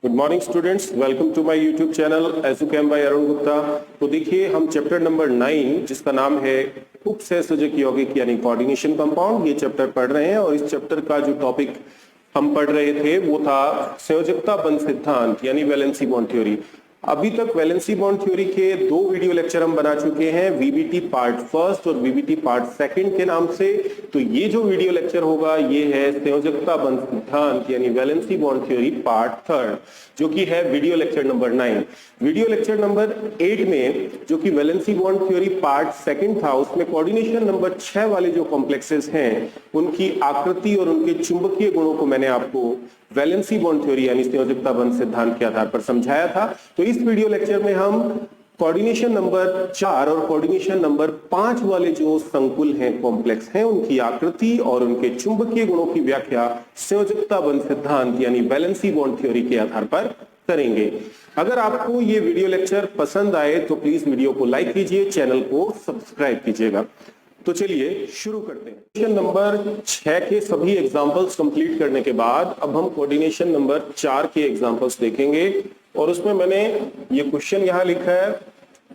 Good morning students, welcome to my YouTube channel एजुकेम by Arun Gupta. तो देखिए हम चैप्टर नंबर 9 जिसका नाम है उपसंयोजक यौगिक यानी कोऑर्डिनेशन कंपाउंड, ये चैप्टर पढ़ रहे हैं। और इस चैप्टर का जो टॉपिक हम पढ़ रहे थे वो था संयोजकता बंध सिद्धांत यानी वैलेंसी बॉन्ड थ्योरी। अभी तक वैलेंसी बॉन्ड थ्योरी के 2 वीडियो लेक्चर हम बना चुके हैं, वीबीटी पार्ट फर्स्ट और वीबीटी पार्ट सेकंड के नाम से। तो ये जो वीडियो लेक्चर होगा ये है संयोजकता बंध सिद्धांत यानी valency bond theory part third, जो कि है video lecture number 9। Video lecture number 8 में जो कि valency bond theory part second था, उसमें कोऑर्डिनेशन नंबर 6 वाले जो कॉम्प्लेक्सेस हैं उनकी आकृति और उनके चुंबकीय गुणों को मैंने आपको वैलेंसी बॉन्ड थ्योरी यानी संयोजकता बंध सिद्धांत के आधार पर समझाया था। तो इस वीडियो लेक्चर में हम कोऑर्डिनेशन नंबर 4 और कोऑर्डिनेशन नंबर 5 वाले जो संकुल हैं, कॉम्प्लेक्स हैं, उनकी आकृति और उनके चुंबकीय गुणों की व्याख्या संयोजकता बंध सिद्धांत यानी वैलेंसी बॉन्ड थ्योरी के आधार पर करेंगे। अगर आपको ये वीडियो लेक्चर पसंद आए तो प्लीज वीडियो को लाइक कीजिए, चैनल को सब्सक्राइब कीजिएगा। तो चलिए शुरू करते हैं। क्वेश्चन नंबर 6 के सभी एग्जांपल्स कंप्लीट करने के बाद अब हम कोऑर्डिनेशन नंबर 4 के एग्जांपल्स देखेंगे। और उसमें मैंने ये क्वेश्चन यहां लिखा है,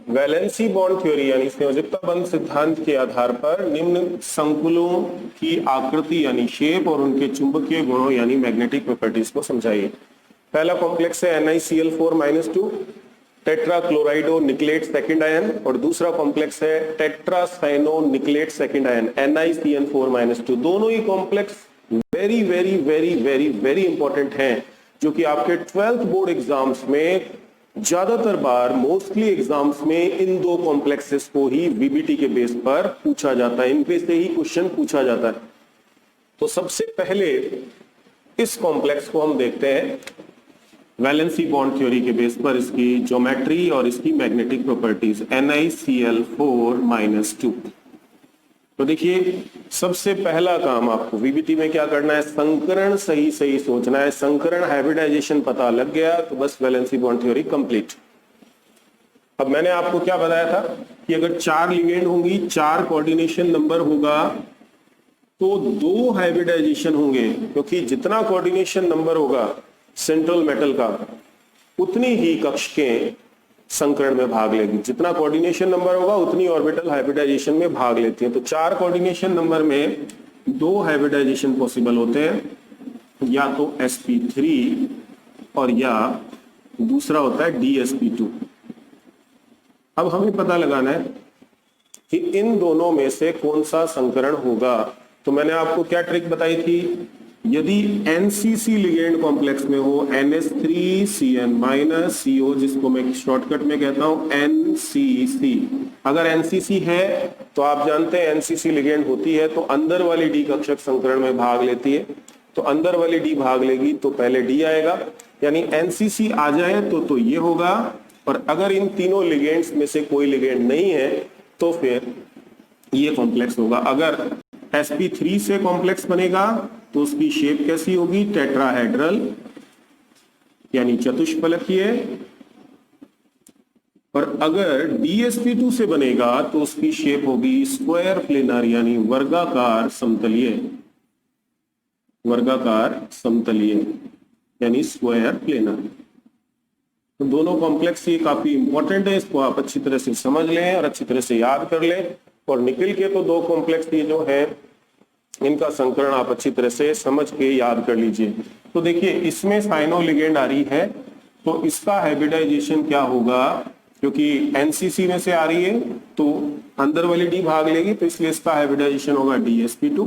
वैलेंसी बॉन्ड थ्योरी यानी संयोजकता बंध सिद्धांत के आधार पर निम्न संकुलों की आकृति यानी शेप और उनके चुंबकीय गुणों यानी मैग्नेटिक प्रॉपर्टीज को समझाइए। पहला कॉम्प्लेक्स है NiCl4-2 tetra chlorido nickelate second ion, और दूसरा कॉम्प्लेक्स है tetra cyano nickelate second ion NiCN4-2। दोनों ही complex very very very very very important हैं, जो कि आपके 12th बोर्ड एग्जाम्स में ज्यादातर बार मोस्टली एग्जाम्स में इन दो कॉम्प्लेक्सेस को ही वीबीटी के बेस पर पूछा जाता है, इन पे से ही क्वेश्चन पूछा जाता है। तो सबसे पहले इस कॉम्प्लेक्स को हम देखते हैं वैलेंसी बॉन्ड थ्योरी के बेस पर, इसकी ज्योमेट्री और इसकी मैग्नेटिक प्रॉपर्टीज NiCl4-2। तो देखिए सबसे पहला काम आपको वीबीटी में क्या करना है, संकरण सही सही सोचना है। संकरण हाइब्रिडाइजेशन पता लग गया तो बस वैलेंसी बॉन्ड थ्योरी कंप्लीट। अब मैंने आपको क्या बताया था कि अगर 4 लिगेंड होंगी, 4 कोऑर्डिनेशन नंबर होगा तो 2 हाइब्रिडाइजेशन होंगे, क्योंकि जितना कोऑर्डिनेशन नंबर होगा सेंट्रल मेटल का उतनी ही कक्षकें संकरण में भाग लेगी। जितना कोऑर्डिनेशन नंबर होगा उतनी ऑर्बिटल हाइब्रिडाइजेशन में भाग लेती हैं। तो 4 कोऑर्डिनेशन नंबर में 2 हाइब्रिडाइजेशन पॉसिबल होते हैं, या तो sp3 और या दूसरा होता है dsp2। अब हमें पता लगाना है कि इन दोनों में से कौन सा संकरण होगा। तो मैंने आपको क्या ट्रिक बताई थी, यदि NCC लिगेंड कॉम्प्लेक्स में हो NH3Cn-CO, जिसको मैं शॉर्टकट में कहता हूं NCC, अगर NCC है तो आप जानते हैं NCC लिगेंड होती है तो अंदर वाली D कक्षक संकरण में भाग लेती है। तो अंदर वाली D भाग लेगी तो पहले D आएगा, यानी NCC आ जाए तो ये होगा। और अगर इन तीनों लिगेंड्स में से कोई लिगेंड नहीं है तो फिर ये कॉम्प्लेक्स होगा। अगर sp3 से कॉम्प्लेक्स बनेगा तो उसकी शेप कैसी होगी, टेट्राहेड्रल यानी चतुष्फलकीय। और अगर dsp2 से बनेगा तो उसकी शेप होगी स्क्वायर प्लेनर यानी वर्गाकार समतलीय, वर्गाकार समतलीय यानी स्क्वायर प्लेनर। तो दोनों कॉम्प्लेक्स ये काफी इंपॉर्टेंट है, इसको आप अच्छी तरह से समझ लें और अच्छी तरह से याद कर लें। और निकल के तो 2 कॉम्प्लेक्स ये जो है इनका संकरण आप अच्छी तरह से समझ के याद कर लीजिए। तो देखिए इसमें साइनो लिगेंड आ रही है तो इसका हाइब्रिडाइजेशन क्या होगा, क्योंकि NCC में से आ रही है तो अंदर वाली D भाग लेगी, तो इसलिए इसका हाइब्रिडाइजेशन होगा dsp2।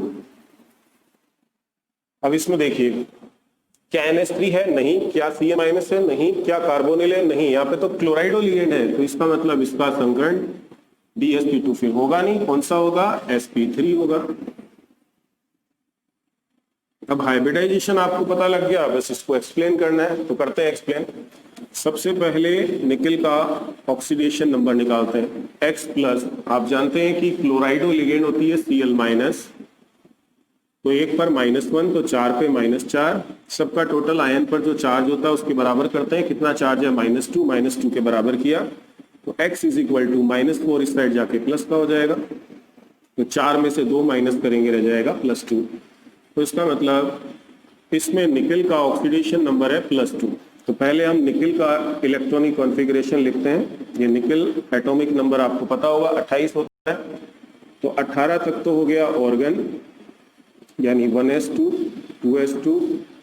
अब इसमें देखिए क्या NH3 है, नहीं। क्या Cn- है, नहीं। क्या कार्बोनिल है, नहीं। यहाँ पे तो क्लोराइडो लिगेंड है, तो इसका मतलब इसका संकरण dsp2 फिर होगा नहीं। कौन सा होगा, sp3 होगा। अब हाइब्रिडाइजेशन आपको पता लग गया, बस इसको एक्सप्लेन करना है, तो करते हैं एक्सप्लेन। सबसे पहले निकल का ऑक्सीडेशन नंबर निकालते हैं, X+। आप जानते हैं कि क्लोराइडो लिगेंड होती है Cl-, तो 1 पर -1 तो 4 पे -4, सबका टोटल आयन पर जो चार्ज होता है उसके बराबर करते हैं। कितना चार्ज है, -2 के बराबर किया तो X = -4, इस साइड जाके प्लस का हो जाएगा। तो 4 में से 2 माइनस करेंगे, रह जाएगा +2। तो इसका मतलब इसमें निकेल का ऑक्सीडेशन नंबर है +2। तो पहले हम निकेल का इलेक्ट्रॉनिक कॉन्फ़िगरेशन लिखते हैं। ये निकेल एटॉमिक नंबर आपको पता होगा 28 होता है, तो 18 तक तो हो गया ऑर्गन, यानी 1s2 2s2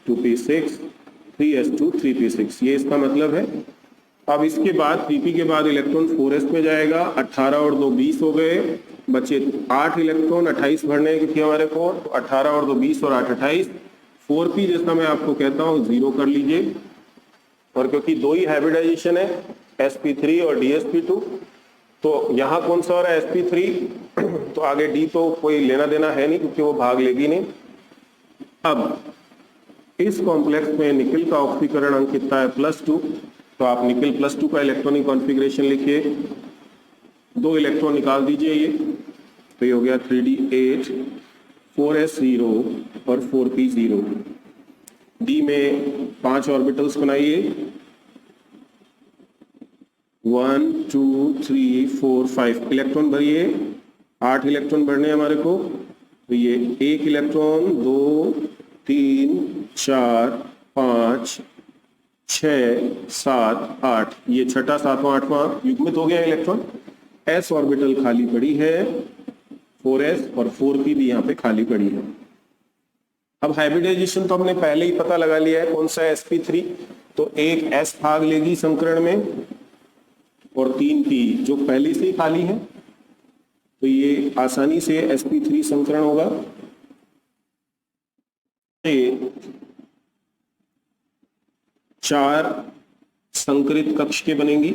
2p6 3s2 3p6, ये इसका मतलब है। अब इसके बाद 3p के बाद इलेक्ट्रॉन 4s में जाएगा, 18 और 2 20 हो गए, बचे 8 इलेक्ट्रॉन, 28 भरने की थी हमारे को, तो 18 और 2 20 और 8 28। 4p जैसा मैं आपको कहता हूँ 0 कर लीजिए, और क्योंकि दो ही हाइब्रिडाइजेशन है sp3 और dsp2, तो यहाँ कौन सा हो रहा है sp3, तो आगे d तो कोई लेना देना है नहीं क्योंकि वो भाग लेगी नहीं। अब इस कॉम्प्लेक्स में निकेल का ऑक्सीकरण अंक कितना है +2, तो आप निकेल +2 का इलेक्ट्रॉनिक कॉन्फ़िगरेशन लिखिए, 2 इलेक्ट्रॉन निकाल दीजिए, ये तो ये हो गया 3d8 4s0 और 4p0। डी में 5 ऑर्बिटल्स बनाइए, 1 2 3 4 5 इलेक्ट्रॉन भरिए, 8 इलेक्ट्रॉन भरने हमारे को, तो ये 1 इलेक्ट्रॉन 2 3 4 5 6 7 8, ये छठा सातवां आठवां युग्मित हो गया इलेक्ट्रॉन। s ऑर्बिटल खाली पड़ी है 4s, और 4p भी यहाँ पे खाली पड़ी है। अब हाइब्रिडाइजेशन तो हमने पहले ही पता लगा लिया है कौन सा है sp3, तो एक s भाग लेगी संकरण में और 3p जो पहले से ही खाली है, तो ये आसानी से sp3 संकरण होगा। ये 4 संकरित कक्ष के बनेंगी,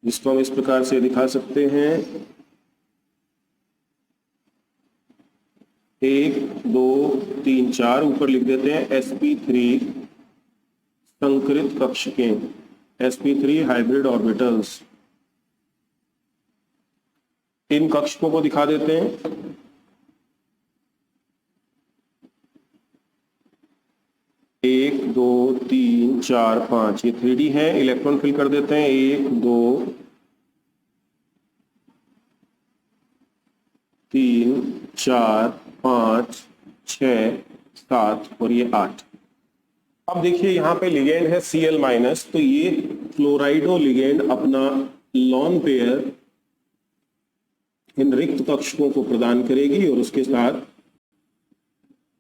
जिसको हम इस प्रकार से दिखा सकते हैं, 1 2 3 4, ऊपर लिख देते हैं sp3 संकरित कक्ष के, sp3 हाइब्रिड ऑर्बिटल्स। इन कक्षकों को दिखा देते हैं, एक 2 3 4 5, ये 3D है, इलेक्ट्रॉन फिल कर देते हैं, 1 2 3 4 5 6 7 और ये 8। अब देखिए यहाँ पे लिगेंड है Cl-, तो ये क्लोराइडो लिगेंड अपना लॉन पेयर इन रिक्त कक्षकों को प्रदान करेगी और उसके साथ,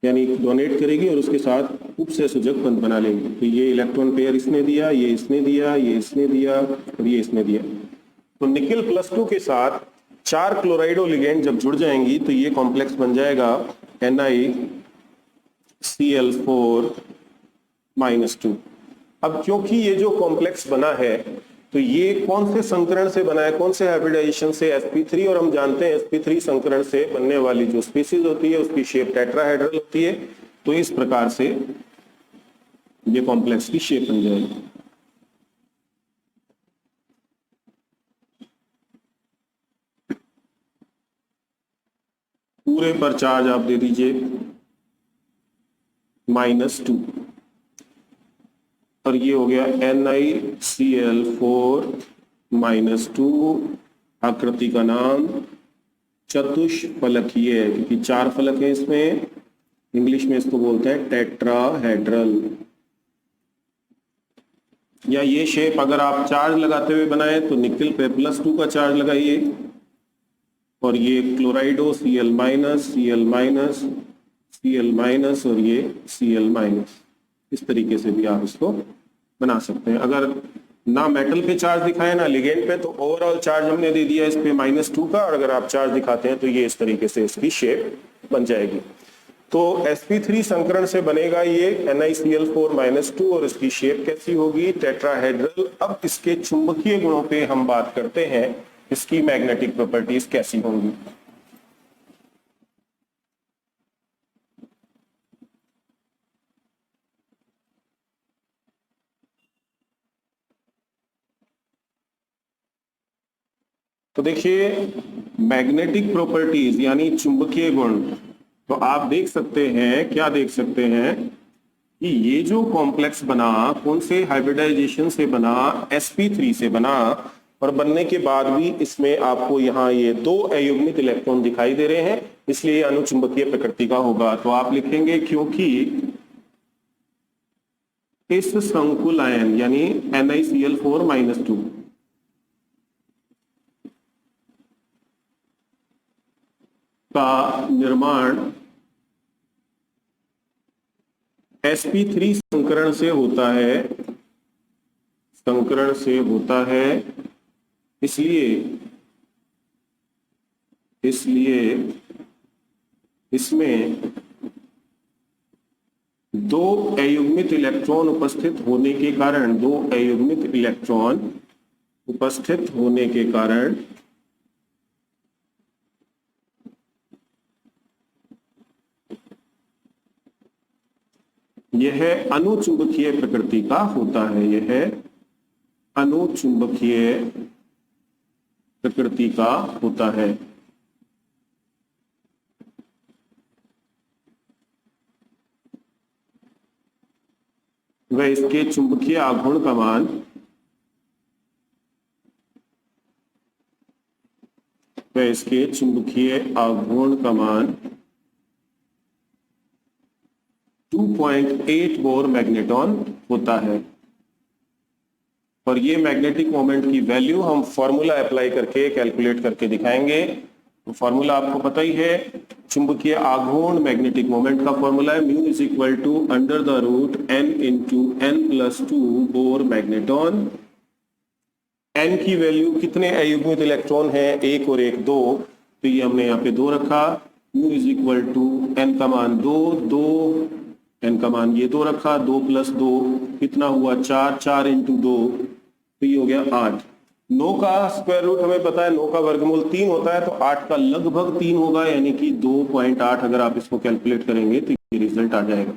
यानी डोनेट करेगी और उसके साथ उपसहसंयोजक बंध बना लेंगे। तो ये इलेक्ट्रॉन पेयर इसने दिया, ये इसने दिया, ये इसने दिया और ये इसने दिया। तो निकेल +2 के साथ 4 क्लोराइडो लिगेंड जब जुड़ जाएंगी तो ये कॉम्प्लेक्स बन जाएगा NiCl4-2। अब क्योंकि ये जो कॉम्प्लेक्स बना है, तो ये कौन से संकरण से बना है, कौन से हाइब्रिडाइजेशन से, sp3, और हम जानते हैं sp3 संकरण से बनने वाली जो स्पीसीज होती है उसकी शेप टेट्राहेड्रल होती है। तो इस प्रकार से ये कॉम्प्लेक्स की शेप बन जाएगी। पूरे पर चार्ज आप दे दीजिए -2, और ये हो गया NiCl4-2। आकृति का नाम चतुष्फलकीय है क्योंकि 4 फलक है इसमें, इंग्लिश में इसको बोलते हैं टेट्राहेड्रल। या ये शेप अगर आप चार्ज लगाते हुए बनाए तो निकेल पे +2 का चार्ज लगाइए, और ये क्लोराइडो Cl-, Cl-, Cl- और ये Cl-, इस तरीके से भी आप इसको बना सकते हैं। अगर ना मेटल पे चार्ज दिखाए ना लिगेंड पे, तो ओवरऑल चार्ज हमने दे दिया इस पे -2 का, और अगर आप चार्ज दिखाते हैं तो ये इस तरीके से इसकी शेप बन जाएगी। तो sp3 संकरण से बनेगा ये NiCl4-2, और इसकी शेप कैसी होगी, टेट्राहेड्रल। अब इसके चुंबकीय गुणों पे हम बात करते हैं, इसकी मैग्नेटिक प्रॉपर्टीज कैसी होंगी। तो देखिए मैग्नेटिक प्रॉपर्टीज यानी चुंबकीय गुण, तो आप देख सकते हैं, क्या देख सकते हैं कि ये जो कॉम्प्लेक्स बना कौन से हाइब्रिडाइजेशन से बना, sp3 से बना, और बनने के बाद भी इसमें आपको यहाँ ये 2 अयुग्मित इलेक्ट्रॉन दिखाई दे रहे हैं, इसलिए अनुचुंबकीय प्रकृति का होगा। तो आप लिखेंगे क्योंकि इस संकुल आयन यानी NiCl4-2 का निर्माण sp3 संकरण से होता है, इसलिए इसमें दो अयुग्मित इलेक्ट्रॉन उपस्थित होने के कारण यह अनुचुंबकीय प्रकृति का होता है, वह इसके चुंबकीय आघूर्ण का मान 2.8 बोर मैग्नेटॉन होता है। और ये मैग्नेटिक मोमेंट की वैल्यू हम फॉर्मूला अप्लाई करके कैलकुलेट करके दिखाएंगे। तो फॉर्मूला आपको पता ही है, चुंबकीय आघूर्ण मैग्नेटिक मोमेंट का फॉर्मूला है mu is equal to under the root n into n+2 Bohr magneton. n की वैल्यू कितने अयुग्मित इलेक्ट्रॉन है, एक और एक दो, तो ये हमने यहाँ पे दो रखा। Mu is equal to n का मान दो, n का मान ये दो रखा, 2 + 2 कितना हुआ 4, 4 इंटू 2 तो ये हो गया 8। 9 का स्क्वायर रूट हमें पता है, 9 का वर्गमूल 3 होता है, तो 8 का लगभग 3 होगा, यानी कि 2.8। अगर आप इसको कैलकुलेट करेंगे तो ये रिजल्ट आ जाएगा।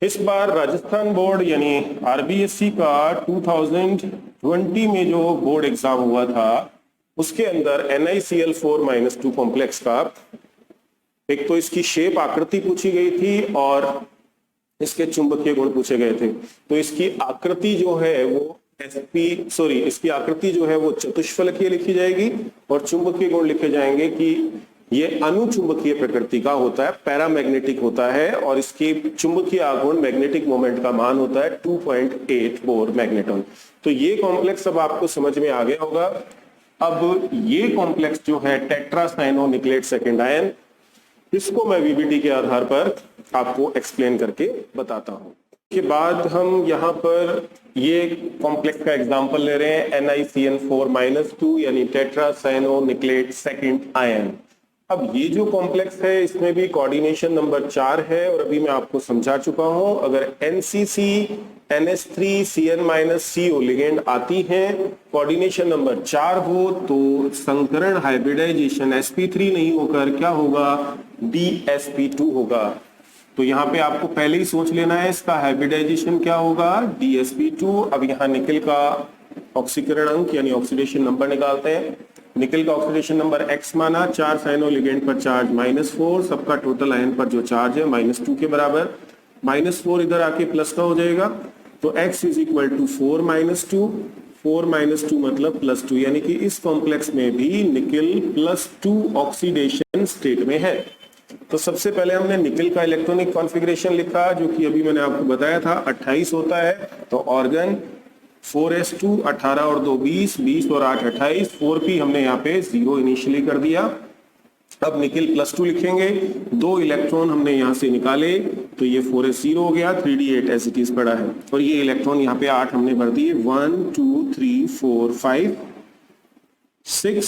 इस बार राजस्थान बोर्ड यानी RBSC का 2020 में जो बोर्ड एग्जाम हुआ था, उसके अंदर NiCl4-2 कॉम्प्लेक्स का एक तो इसकी शेप आकृति पूछी गई थी और इसके चुंबकीय गुण पूछे गए थे। तो इसकी आकृति जो है वो इसकी आकृति जो है वो चतुष्फलकीय लिखी जाएगी और चुंबकीय गुण लिखे जाएंगे कि ये अनुचुंबकीय प्रकृति का होता है, पैरामैग्नेटिक होता है, और इसकी चुंबकीय आघूर्ण मैग्नेटिक मोमेंट का मान होता है 2.8 बोर मैग्नेटॉन। तो ये कॉम्प्लेक्स अब आपको समझ में आ गया होगा। अब ये कॉम्प्लेक्स जो है टेट्रासाइनोनिक्लेट सेकेंड आयन, इसको मैं VBT के आधार पर आपको एक्सप्लेन करके बताता हूं। के बाद हम यहाँ पर ये कॉम्प्लेक्स का एग्जांपल ले रहे हैं NiCl4-2 यानी टेट्रासाइनोनिक्लेट सेकेंड आयन। अब ये जो कॉम्प्लेक्स है इसमें भी कोऑर्डिनेशन नंबर 4 है और अभी मैं आपको समझा चुका हूं। अगर NCC NH3Cn-CO लिगेंड आती है, कोऑर्डिनेशन नंबर 4 हो, तो संकरण हाइब्रिडाइजेशन sp3 नहीं होकर क्या होगा, dsp2 होगा। तो यहाँ पे आपको पहले ही सोच लेना है इसका हाइब्रिडाइजेशन क्या होगा, dsp2। अब यहाँ निकल का ऑक्सीकरण अंक यानी ऑक्सीडेशन नंबर निकालते हैं। निकल का ऑक्सीडेशन नंबर x माना, 4 साइनो लिगेंड पर चार्ज -4, सबका टोटल आयन पर जो चार्ज है -2 के बराबर। -4 इधर आके प्लस का हो जाएगा, तो x इज इक्वल टू 4-2, 4-2 मतलब +2, यानी कि इस कॉम्प्लेक्स में भी निकल +2 ऑक्सीडेशन स्टेट में है। तो सबसे पहले हमने निकल का इलेक्ट्रॉनिक कॉन्फ़िगरेशन लिखा, जो कि अभी मैंने आपको बताया था 28 होता है। तो ऑर्गन 4s2 18 और 2 20, 20 और 8 28, 4p हमने यहाँ पे 0 इनिशियली कर दिया। अब निकल +2 लिखेंगे, 2 इलेक्ट्रॉन हमने यहाँ से निकाले, तो ये 4s0 हो गया, 3d8 एज इट इज पड़ा है। और ये इलेक्ट्रॉन यहाँ पे 8 हमने भर दिए, 1 2 3 4 5 6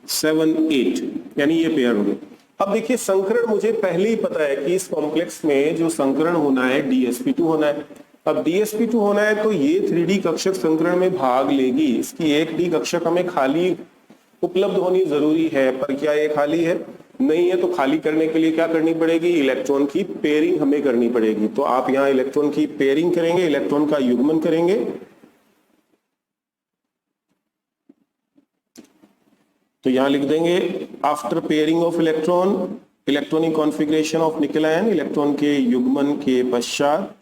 7 8, यानी ये पेयर हो गए। अब देखिए संकरण मुझे पहले ही पता है कि इस कॉम्प्लेक्स में जो संकरण होना है dsp2 होना है। अब dsp2 होना है तो ये 3D कक्षक संकरण में भाग लेगी। इसकी एक D कक्षक हमें खाली उपलब्ध होनी जरूरी है, पर क्या ये खाली है, नहीं है। तो खाली करने के लिए क्या करनी पड़ेगी, इलेक्ट्रॉन की पेयरिंग हमें करनी पड़ेगी। तो आप यहाँ इलेक्ट्रॉन की पेयरिंग करेंगे, इलेक्ट्रॉन का युग्मन करेंगे। तो यहां लिख देंगे after pairing of electron, electronic configuration of निकल आयन, इलेक्ट्रॉन के युग्मन के पश्चात।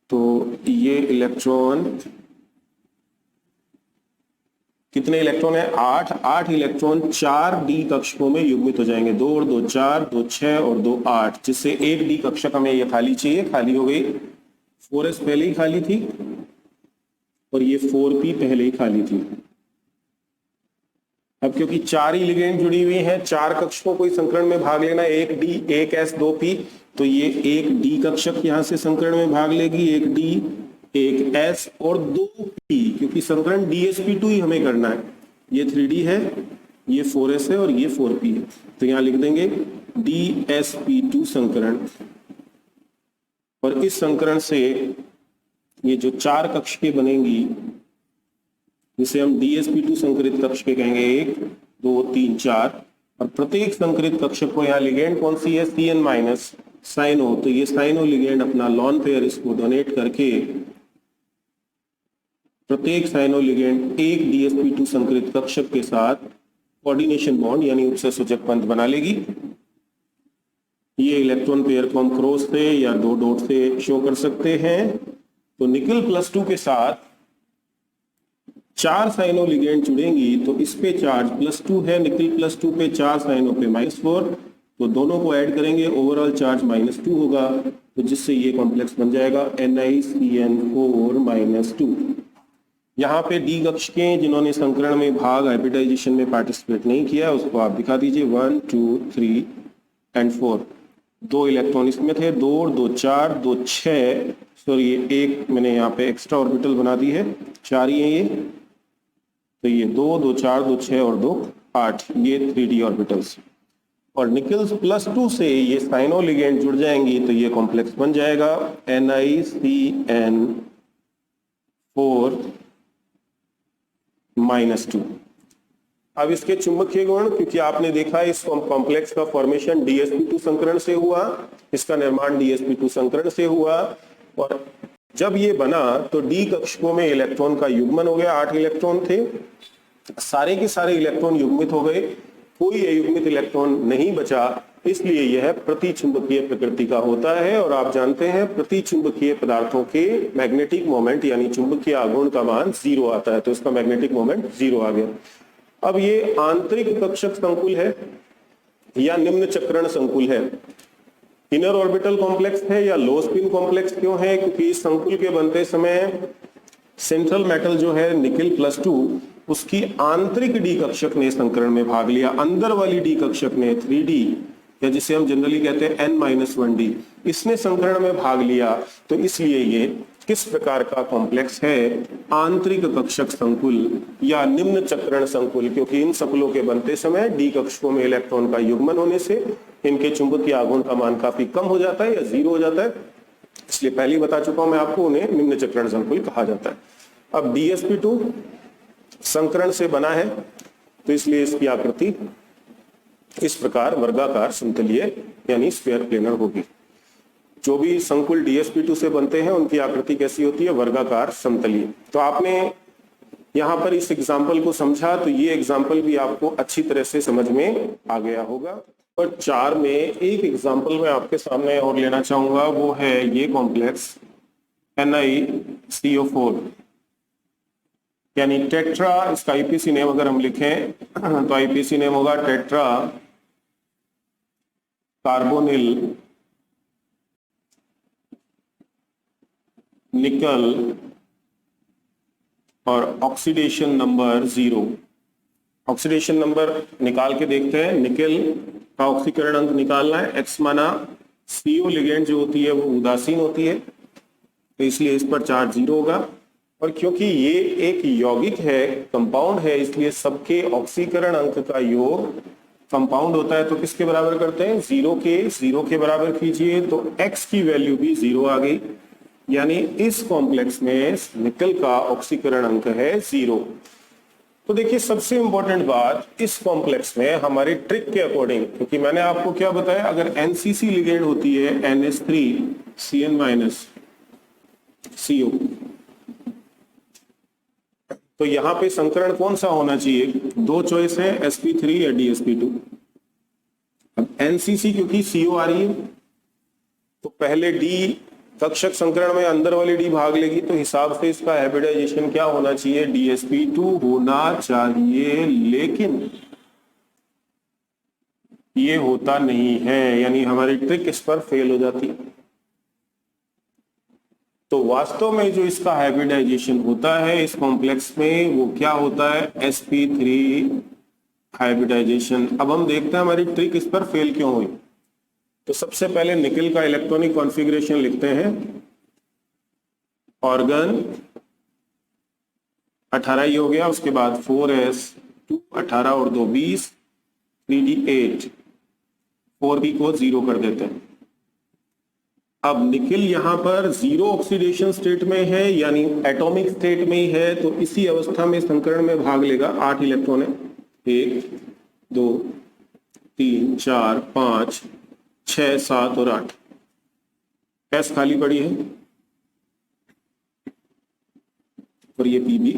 तो ये इलेक्ट्रॉन कितने इलेक्ट्रॉन है? 8। 8 इलेक्ट्रॉन 4 डी कक्षकों में युग्मित हो जाएंगे। 2 और 2 4, 2 6 और 2 8, जिससे एक डी कक्षक हमें ये खाली चाहिए। खाली हो गई। 4s पहले ही खाली थी और ये 4p पहले ही खाली थी। अब क्योंकि 4 ही लिगेंड जुड़ी हुई हैं, 4 कक्षकों को संकरण में भाग लेना, 1 डी 1 s 2 p, तो ये एक डी कक्षक यहां से संकरण में भाग लेगी, 1 डी 1 s और 2 p, क्योंकि संकरण dsp2 ही हमें करना है। ये 3d है, ये 4s है और ये 4p है, तो यहां लिख देंगे dsp2 संकरण। और इस संकरण से ये जो 4 कक्षकें बनेंगी, जिसे हम dsp2 संकरित कक्षकें कहेंगे, 1 2 3 4, और प्रत्येक संकरित कक्षक को यहाँ लिगेंड कौन सी है? Cn माइनस साइनो, तो ये साइनो लिगेंड अपना लॉन पेयर इसको डोनेट करके प्रत्येक साइनो लिगेंड एक dsp2 संकरित कक्षक के साथ कोऑर्डिनेशन बॉन्ड यानी उपसर्जक बंध बना लेगी। ये इलेक्ट्रॉन पेयर को हम क्रॉस से या 2 डॉट से शो कर सकते हैं। तो निकल +2 के साथ 4 साइनो लिगेंड जुड़ेंगी, तो इस पे चार्ज +2 है, निकल +2 पे 4 साइनो पे -4, तो दोनों को ऐड करेंगे, ओवरऑल चार्ज -2 होगा, तो जिससे ये कॉम्प्लेक्स बन जाएगा NiCN4 -2। यहाँ पे डी कक्षकें जिन्होंने संकरण में भाग हाइब्रिडाइजेशन में पार्टिसिपेट नहीं किया उसको आप दिखा दीजिए। 1 2 3 एंड 4, 2 इलेक्ट्रॉन इसमें थे, 2 और 2 4, 2 6, सॉरी एक मैंने यहाँ पे एक्स्ट्रा ऑर्बिटल बना दी है, 4 ही है ये, तो ये 2 2 4 2 6 और 2 8, ये 3d ऑर्बिटल्स। और निकल +2 से ये साइनो लिगेंड जुड़ जाएंगी, तो ये कॉम्प्लेक्स बन जाएगा NiCN4 -2। अब इसके चुंबकीय गुण, क्योंकि आपने देखा इस कॉम्प्लेक्स का फॉर्मेशन dsp2 संकरण से हुआ, इसका निर्माण dsp2 संकरण से हुआ, और जब ये बना तो डी कक्षकों में इलेक्ट्रॉन का युग्मन हो गया। 8 इलेक्ट्रॉन थे, सारे के सारे इलेक्ट्रॉन युग्मित हो गए, कोई अयुग्मित इलेक्ट्रॉन नहीं बचा, इसलिए यह प्रतिचुंबकीय प्रकृति का होता है। और आप जानते हैं प्रतिचुंबकीय पदार्थों के मैग्नेटिक मोमेंट यानी चुंबकीय आघूर्ण का मान 0 आता है, तो इसका मैग्नेटिक मोमेंट 0 आ गया। अब ये आंतरिक कक्षक संकुल है या निम्न चक्रण संकुल है, इनर ऑर्बिटल कॉम्प्लेक्स है या लो स्पिन कॉम्प्लेक्स क्यों है? क्योंकि इस संकुल के बनते समय सेंट्रल मेटल जो है निकल +2, उसकी आंतरिक डी कक्षक ने संकरण में भाग लिया, अंदर वाली डी कक्षक ने 3d या जिसे हम जनरली कहते हैं n-1d, इसने संकरण में भाग लिया। तो इसलिए ये किस प्रकार का कॉम्प्लेक्स है? आंतरिक कक्षक संकुल या निम्न चक्रण संकुल, क्योंकि इन संकुलों के बनते समय डी कक्षकों में इलेक्ट्रॉन का युग्मन होने से इनके चुंबकीय आघूर्ण का मान काफी कम हो जाता है या 0 हो जाता है, इसलिए पहले ही बता चुका हूं मैं आपको, उन्हें निम्न चक्रण संकुल कहा जाता है। अब dsp2 संकरण से बना है, तो इसलिए इसकी आकृति इस प्रकार वर्गाकार समतलीय यानी स्फीयर प्लेनर होगी। जो भी संकुल dsp2 से बनते हैं उनकी आकृति कैसी होती है? वर्गाकार समतलीय। तो आपने यहां पर इस एग्जाम्पल को समझा, तो ये एग्जाम्पल भी आपको अच्छी तरह से समझ में आ गया होगा। और 4 में एक एग्जाम्पल मैं आपके सामने और लेना चाहूंगा, वो है ये कॉम्प्लेक्स NiCO4 यानी टेट्रा। इसका आईपीसी नेम अगर हम लिखें तो आईपीसी नेम होगा टेट्रा कार्बोनिल निकल और ऑक्सीडेशन नंबर 0। ऑक्सीडेशन नंबर निकाल के देखते हैं। निकल का ऑक्सीकरण अंक निकालना है, x माना CO लिगेंड जो होती है वो उदासीन होती है, तो इसलिए इस पर चार्ज 0 होगा। और क्योंकि ये एक यौगिक है, कंपाउंड है, इसलिए सबके ऑक्सीकरण अंक का योग कंपाउंड होता है, तो किसके बराबर करते हैं? 0 के बराबर कीजिए, तो x की वैल्यू भी 0 आ गई, यानी इस कॉम्प्लेक्स में निकल का ऑक्सीकरण अंक है 0। तो देखिए सबसे इंपॉर्टेंट बात, इस कॉम्प्लेक्स में हमारी ट्रिक के अकॉर्डिंग, क्योंकि मैंने आपको क्या बताया, अगर NCC लिगेंड होती है NH3Cn-CO, तो यहां पे संकरण कौन सा होना चाहिए? 2 चॉइस है, sp3 या dsp2। अब NCC क्योंकि CO आ रही है, तो पहले D कक्षक संकरण में अंदर वाली डी भाग लेगी, तो हिसाब से इसका हाइब्रिडाइजेशन क्या होना चाहिए, DsP2 होना चाहिए, लेकिन ये होता नहीं है, यानी हमारी ट्रिक इस पर फेल हो जाती है। तो वास्तव में जो इसका हाइब्रिडाइजेशन होता है इस कॉम्प्लेक्स में वो क्या होता है, sp3 हाइब्रिडाइजेशन। अब हम देखते हैं हमारी ट्रिक इस पर फेल क्यों हुई। तो सबसे पहले निकेल का इलेक्ट्रॉनिक कॉन्फ़िगरेशन लिखते हैं। ऑर्गन 18 ही हो गया, उसके बाद 4s2 18 और 2 20 3d8 4b को 0 कर देते हैं। अब निकेल यहां पर 0 ऑक्सीडेशन स्टेट में है, यानी एटॉमिक स्टेट में ही है, तो इसी अवस्था में संकरण में भाग लेगा। 8 इलेक्ट्रॉन है, 1 2 3 4 5 6 7 और 8। S खाली पड़ी है और ये P भी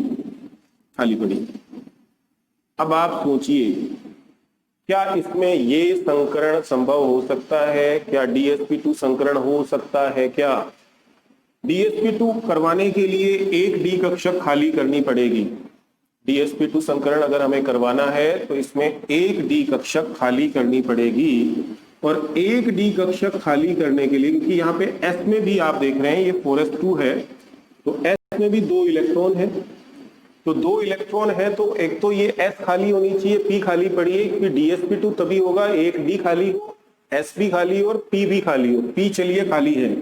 खाली पड़ी है। अब आप सोचिए, क्या इसमें ये संकरण संभव हो सकता है? क्या DsP2 संकरण हो सकता है? क्या DsP2 करवाने के लिए एक डी कक्षक खाली करनी पड़ेगी। DsP2 संकरण अगर हमें करवाना है तो इसमें एक डी कक्षक खाली करनी पड़ेगी, और एक डी कक्षक खाली करने के लिए, क्योंकि यहाँ पे S में भी आप देख रहे हैं ये 4s2 है, तो S में भी 2 इलेक्ट्रॉन है, तो 2 इलेक्ट्रॉन है, तो एक तो ये S खाली होनी चाहिए, P खाली पड़ी है, क्योंकि DsP2 तभी होगा एक D खाली हो, S भी खाली हो और P भी खाली हो। P चलिए खाली है,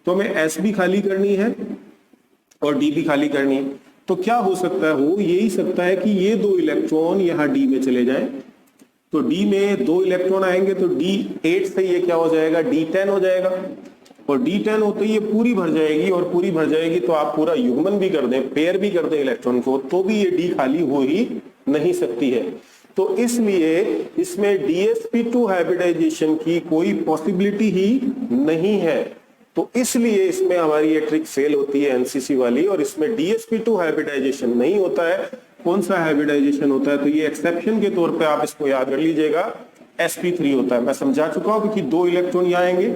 तो हमें S भी खाली करनी है और D भी खाली करनी है। तो क्या हो सकता है, हो यही सकता है कि ये 2 इलेक्ट्रॉन यहाँ D में चले जाएं, तो D में 2 इलेक्ट्रॉन आएंगे, तो D8 से ये क्या हो जाएगा, D10 हो जाएगा, और D10 होते ही ये पूरी भर जाएगी, और पूरी भर जाएगी तो आप पूरा युग्मन भी कर दें, पेयर भी कर दें इलेक्ट्रॉन को, तो भी ये D खाली हो ही नहीं सकती है। तो इसलिए इसमें DsP2 हाइब्रिडाइजेशन की कोई पॉसिबिलिटी ही नहीं है, तो इसलिए इसमें हमारी ये ट्रिक फेल होती है एनसीसी वाली, और इसमें DsP2 हाइब्रिडाइजेशन नहीं होता है। कौन सा हाइब्रिडाइजेशन होता है, तो ये एक्सेप्शन के तौर पे आप इसको याद कर लीजिएगा, sp3 होता है। मैं समझा चुका हूं, क्योंकि 2 इलेक्ट्रॉन यहाँ आएंगे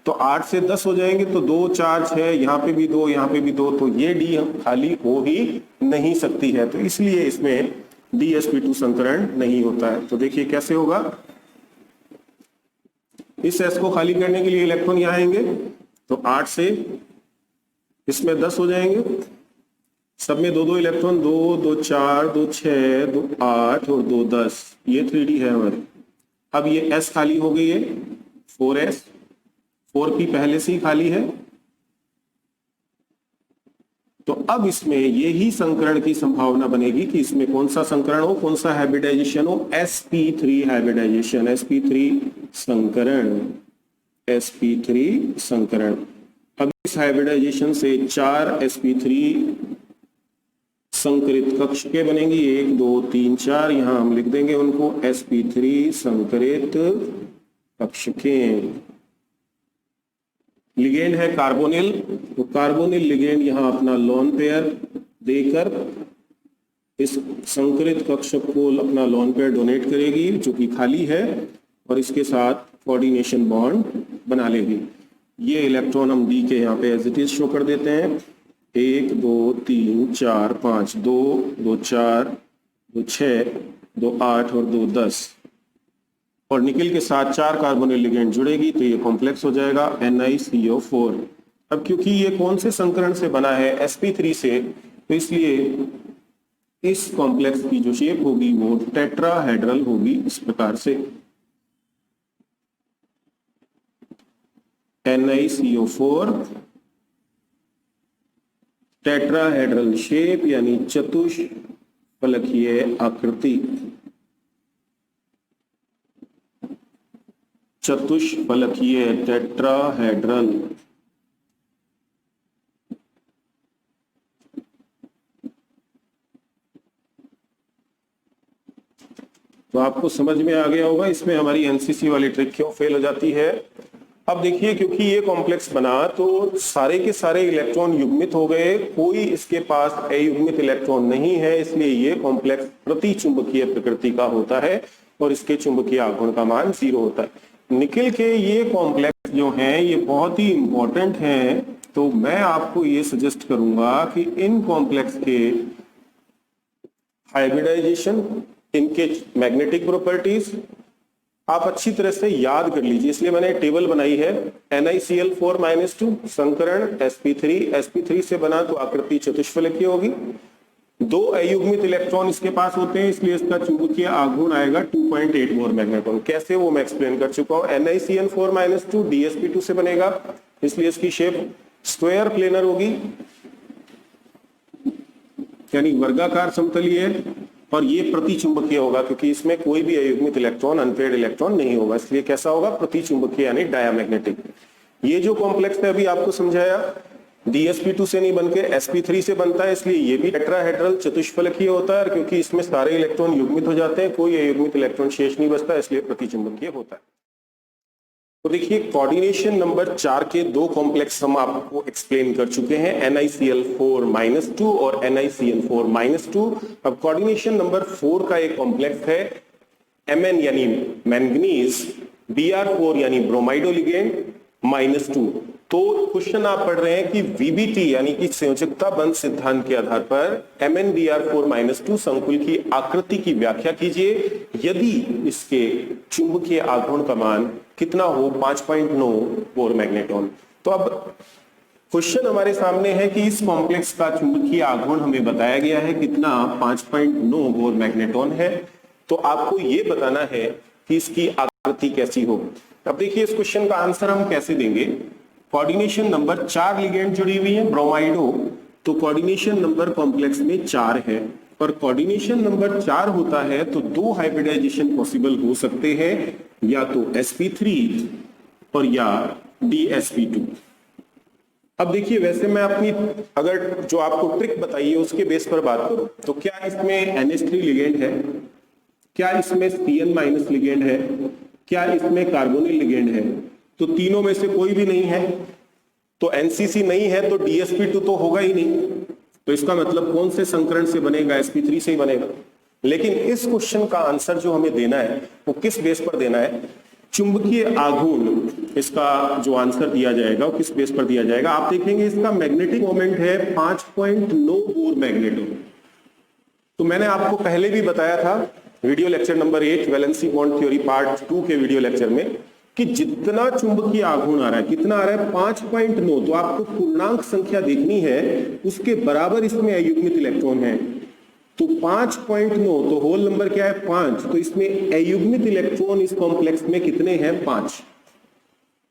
तो 8 से 10 हो जाएंगे, तो 2 4 6, यहाँ पे भी 2 यहाँ पे भी 2, तो ये डी खाली हो ही नहीं सकती है, तो इसलिए इसमें DsP2 संकरण नहीं होता है। तो देखिए कैसे होगा, इस S को खाली करने के लिए इलेक्ट्रॉन यहाँ आएंगे, तो 8 से इसमें 10 हो जाएंगे, सब में 2 इलेक्ट्रॉन, 2 2 4 2 6 2 8 और 2 10, ये 3D है हमारे। अब ये S खाली हो गई है, 4s, 4p पहले से ही खाली है, तो अब इसमें यही संकरण की संभावना बनेगी कि इसमें कौन सा संकरण हो, कौन सा हाइब्रिडाइजेशन हो, sp3 हाइब्रिडाइजेशन, sp3 संकरण, sp3 संकरण। अब इस हाइब्रिडाइजेशन से 4 sp3 संकरित कक्षकें बनेंगी, 1 2 3 4, यहां हम लिख देंगे उनको sp3 संकरित कक्षकें। लिगेंड है कार्बोनिल, तो कार्बोनिल लिगेंड यहां अपना लोन पेयर देकर इस संकरित कक्षक को अपना लोन पेयर डोनेट करेगी जो कि खाली है, और इसके साथ कोऑर्डिनेशन बॉन्ड बना लेगी। ये इलेक्ट्रॉन हम डी के यहाँ पे एज इट इज शो कर देते हैं, 1 2 3 4 5, 2 2 4 2 6 2 8 और 2 10, और निकेल के साथ 4 कार्बोनिल लिगेंड जुड़ेगी, तो ये कॉम्प्लेक्स हो जाएगा NiCO4। अब क्योंकि ये कौन से संकरण से बना है, sp3 से, तो इसलिए इस कॉम्प्लेक्स की जो शेप होगी वो टेट्राहेड्रल होगी, इस प्रकार से NiCO4 टेट्राहेड्रल शेप, यानी चतुष्फलकीय आकृति, चतुष्फलकीय टेट्राहेड्रल। तो आपको समझ में आ गया होगा इसमें हमारी एनसीसी वाली ट्रिक क्यों फेल हो जाती है। अब देखिए, क्योंकि ये कॉम्प्लेक्स बना तो सारे के सारे इलेक्ट्रॉन युग्मित हो गए, कोई इसके पास अयुग्मित इलेक्ट्रॉन नहीं है, इसलिए ये कॉम्प्लेक्स प्रतिचुंबकीय प्रकृति का होता है और इसके चुंबकीय आघूर्ण का मान 0 होता है। निकेल के ये कॉम्प्लेक्स जो हैं ये बहुत ही इंपॉर्टेंट हैं तो मैं आपको ये सजेस्ट करूंगा कि इन कॉम्प्लेक्स के हाइब्रिडाइजेशन, इनके मैग्नेटिक प्रॉपर्टीज आप अच्छी तरह से याद कर लीजिए। इसलिए मैंने टेबल बनाई है। NiCl4-2 संकरण sp3 से बना तो आकृति चतुष्फलकीय होगी। 2 अयुग्मित इलेक्ट्रॉन इसके पास होते हैं, इसलिए इसका चुंबकीय आघूर्ण आएगा 2.8 बोर मैग्नेट्रॉन। कैसे वो मैं एक्सप्लेन कर चुका हूं। NiCl4-2 DsP2 से बनेगा, इसलिए इसकी शेप स्क्वायर प्लेनर होगी, यानी वर्गाकार समतलीय है, और ये प्रतिचुंबकीय होगा क्योंकि इसमें कोई भी अयुग्मित इलेक्ट्रॉन, अनपेयर्ड इलेक्ट्रॉन नहीं होगा, इसलिए कैसा होगा, प्रतिचुंबकीय यानी डायामैग्नेटिक। ये जो कॉम्प्लेक्स है अभी आपको समझाया, DsP2 से नहीं बनके sp3 से बनता है, इसलिए ये भी टेट्राहेड्रल चतुष्फलकीय होता है, क्योंकि इसमें सारे इलेक्ट्रॉन युग्मित हो जाते हैं, कोई अयुग्मित इलेक्ट्रॉन शेष नहीं बचता, इसलिए प्रतिचुंबकीय होता है। तो देखिए कोऑर्डिनेशन नंबर 4 के 2 कॉम्प्लेक्स हम आपको एक्सप्लेन कर चुके हैं, NiCl4-2 और NiCl4-2। अब कोऑर्डिनेशन नंबर 4 का एक कॉम्प्लेक्स है Mn यानी मैंगनीज, Br4 यानी ब्रोमाइडो लिगेंड -2। तो क्वेश्चन आप पढ़ रहे हैं कि VBT यानी कि संयोजकता बंध सिद्धांत के आधार पर MnBr4-2 संकुल की आकृति की व्याख्या कीजिए यदि इसके चुंबकीय आघूर्ण का मान कितना हो, 5.9 बोर मैग्नेट्रॉन। तो अब क्वेश्चन हमारे सामने है कि इस कॉम्प्लेक्स का चुंबकीय आघूर्ण हमें बताया गया है कितना, 5.9 बोर मैग्नेट्रॉन है। तो आपको यह बताना है कि इसकी आकृति कैसी होगी। अब देखिए इस क्वेश्चन का आंसर हम कैसे देंगे। कोऑर्डिनेशन नंबर 4 लिगेंड जुड़ी हुई है ब्रोमाइडो, तो कोऑर्डिनेशन नंबर कॉम्प्लेक्स में 4 है, और कोऑर्डिनेशन नंबर 4 होता है तो 2 हाइब्रिडाइजेशन पॉसिबल हो सकते हैं, या तो sp3 और या DsP2। अब देखिए वैसे मैं अपनी अगर जो आपको ट्रिक बताई है उसके बेस पर बात करूं तो क्या इसमें NH3 लिगेंड है, क्या इसमें Cn- लिगेंड है, क्या इसमें कार्बोनिल लिगेंड है, तो तीनों में से कोई भी नहीं है। तो NCC नहीं है तो DsP2 तो होगा ही नहीं, तो इसका मतलब कौन से संकरण से बनेगा, sp3 से ही बनेगा। लेकिन इस क्वेश्चन का आंसर जो हमें देना है वो किस बेस पर देना है, चुंबकीय आघूर्ण, इसका जो आंसर दिया जाएगा वो किस बेस पर दिया जाएगा। आप देखेंगे इसका मैग्नेटिक मोमेंट है 5.9 बोर मैग्नेट्रॉन। तो मैंने आपको पहले भी बताया था video lecture number 8 valency bond theory part 2 के वीडियो लेक्चर में कि जितना चुंबकीय आघूर्ण आ रहा है, कितना आ रहा है, 5.9, तो आपको पूर्णांक संख्या देखनी है उसके बराबर इसमें अयुग्मित इलेक्ट्रॉन है। तो 5.9 तो होल नंबर क्या है, 5, तो इसमें अयुग्मित इलेक्ट्रॉन इस कॉम्प्लेक्स में कितने हैं, 5।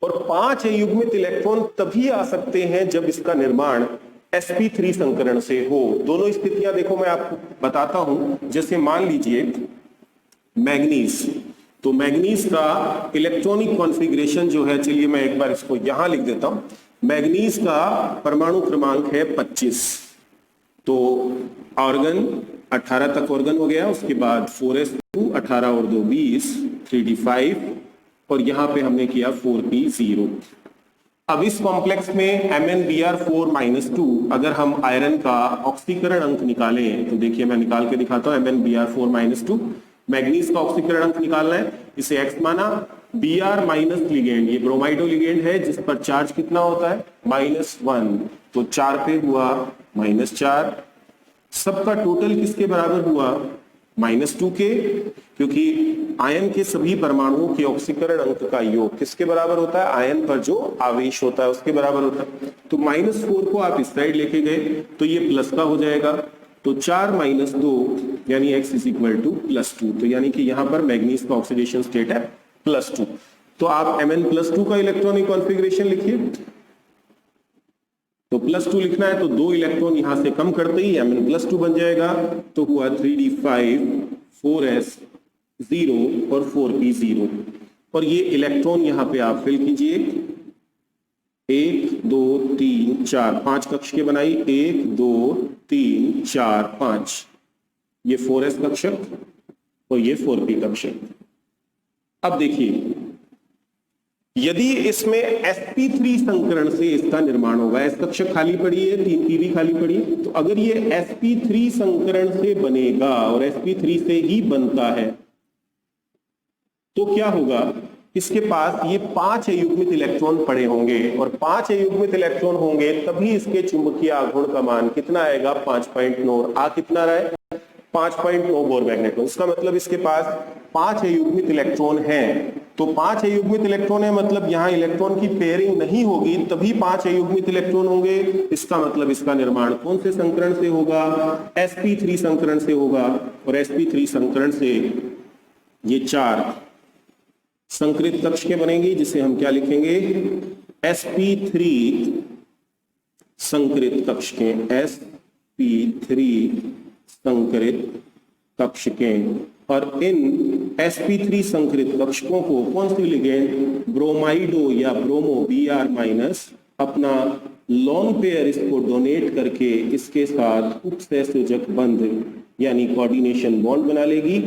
और 5 अयुग्मित इलेक्ट्रॉन तभी आ सकते हैं जब इसका निर्माण sp3 संकरण से हो। दोनों स्थितियां देखो मैं आपको बताता हूं। जैसे मान लीजिए मैग्नीज, तो मैग्नीज का इलेक्ट्रॉनिक कॉन्फ़िगरेशन जो है, चलिए मैं एक बार इसको यहां लिख देता हूं। मैग्नीज का परमाणु क्रमांक है 25, तो ऑर्गन 18 तक ऑर्गन हो गया, उसके बाद 4s2 18 और 2 20 3d5, और यहां पे हमने किया 4p0। अब इस कॉम्प्लेक्स में MnBr4-2 अगर हम आयरन का ऑक्सीकरण अंक निकालें तो देखिए मैं निकाल के दिखाता हूं। MnBr4-2 मैग्नीज का ऑक्सीकरण अंक निकालना है, इसे x माना। Br- लिगेंड, ये ब्रोमाइडो लिगेंड है जिस पर चार्ज कितना होता है, -1, तो 4 पे हुआ -4। सबका टोटल किसके बराबर हुआ, -2 के, क्योंकि आयन के सभी परमाणुओं के ऑक्सीकरण अंक का योग किसके बराबर होता है, आयन पर जो आवेश होता है उसके बराबर होता है। तो -4 को आप इस साइड लेके गए तो ये प्लस का हो जाएगा, तो 4 - 2 यानी x = +2, तो यानी कि यहां पर मैग्नीज का ऑक्सीडेशन स्टेट है +2। तो आप Mn+2 का इलेक्ट्रॉनिक कॉन्फ़िगरेशन लिखिए। तो +2 लिखना है तो 2 इलेक्ट्रॉन यहां से कम करते ही Mn+2 बन जाएगा, तो हुआ 3d5 4s0 और 4p0। और ये इलेक्ट्रॉन यहां पे आप फिल कीजिए, 1 2 3 4 5 कक्ष के बनाई, 1 2 3 4 5, ये 4s कक्षक और ये 4p कक्षक। अब देखिए यदि इसमें sp3 संकरण से इसका निर्माण होगा, s कक्षक खाली पड़ी है, 3p भी खाली पड़ी है, तो अगर ये sp3 संकरण से बनेगा और sp3 से ही बनता है तो क्या होगा, इसके पास ये 5 अयुग्मित इलेक्ट्रॉन पड़े होंगे और 5 अयुग्मित इलेक्ट्रॉन होंगे तभी इसके चुंबकीय आघूर्ण का मान कितना आएगा 5.9। आ कितना रहा है 5.9 बोर मैग्नेटॉन। इसका मतलब इसके पास 5 अयुग्मित इलेक्ट्रॉन हैं। तो 5 अयुग्मित इलेक्ट्रॉन है मतलब यहाँ इलेक्ट्रॉन की पेयरिंग नहीं होगी तभी 5 अयुग्मित इलेक्ट्रॉन होंगे। इसका मतलब इसका निर्माण कौन से संकरण से होगा sp3 संकरण से होगा। और sp3 संकरण से ये 4 संकरित कक्षकें बनेंगी जिसे हम क्या लिखेंगे sp3 संकरित कक्षकें, sp3 संकरित कक्षकें। और इन sp3 संकरित कक्षकों को कौन सी लिगेंड ब्रोमाइडो या ब्रोमो Br- अपना लॉन पेयर इसको डोनेट करके इसके साथ उपसहसंयोजक बंध यानी कोऑर्डिनेशन बॉन्ड बना लेगी।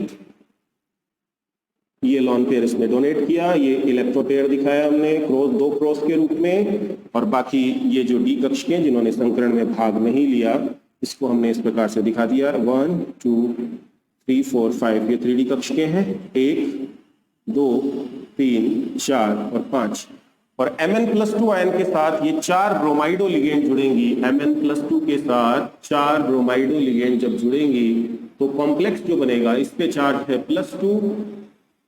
ये लॉन पेयर इसने डोनेट किया, ये इलेक्ट्रो पेयर दिखाया हमने क्रॉस 2 क्रॉस के रूप में। और बाकी ये जो डी कक्षकें जिन्होंने संकरण में भाग नहीं लिया इसको हमने इस प्रकार से दिखा दिया 1 2 3 4 5 ये 3D कक्षकें हैं 1 2 3 4 और 5। और Mn+2 आयन के साथ ये 4 ब्रोमाइडो लिगेंड जुड़ेंगी। Mn+2 के साथ 4 ब्रोमाइडो लिगेंड जब जुड़ेंगी तो कॉम्प्लेक्स जो बनेगा इस पे चार्ज है +2,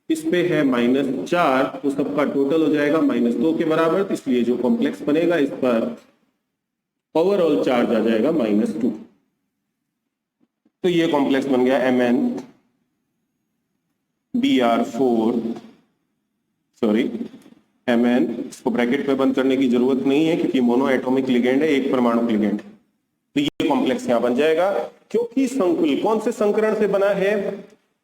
इस पे है -4, तो सबका टोटल हो जाएगा -2 के बराबर। इसलिए जो कॉम्प्लेक्स बनेगा इस पर ओवरऑल चार्ज आ जाएगा -2। तो ये कॉम्प्लेक्स बन गया Mn, इसको ब्रैकेट पे बंद करने की जरूरत नहीं है क्योंकि मोनो एटॉमिक लिगेंड है, एक परमाणु लिगेंड है। तो ये कॉम्प्लेक्स यहां बन जाएगा क्योंकि संकुल कौन से संकरण से बना है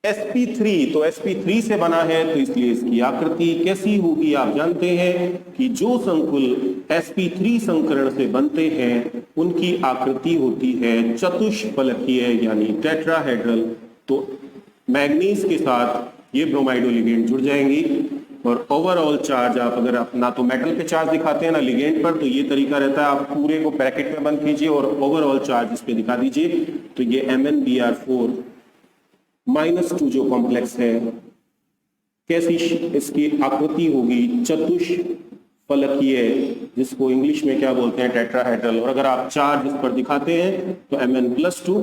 sp3, तो sp3 से बना है तो इसलिए इसकी आकृति कैसी होगी आप जानते हैं कि जो संकुल sp3 संकरण से बनते हैं उनकी आकृति होती है चतुष्फलकीय यानी टेट्राहेड्रल। तो मैग्नीज के साथ ये ब्रोमाइडो लिगेंड जुड़ जाएंगी और ओवरऑल चार्ज आप अगर आप ना तो मेटल पे चार्ज दिखाते हैं ना लिगेंड पर, तो ये तरीका रहता है आप पूरे को ब्रैकेट में बंद कीजिए और ओवरऑल चार्ज इस पे दिखा दीजिए। तो ये MnBr4 -2 जो कॉम्प्लेक्स है कैसी इसकी आकृति होगी चतुष्फलकीय, जिसको इंग्लिश में क्या बोलते हैं टेट्राहेड्रल। और अगर आप चार्ज इस पर दिखाते हैं तो Mn+2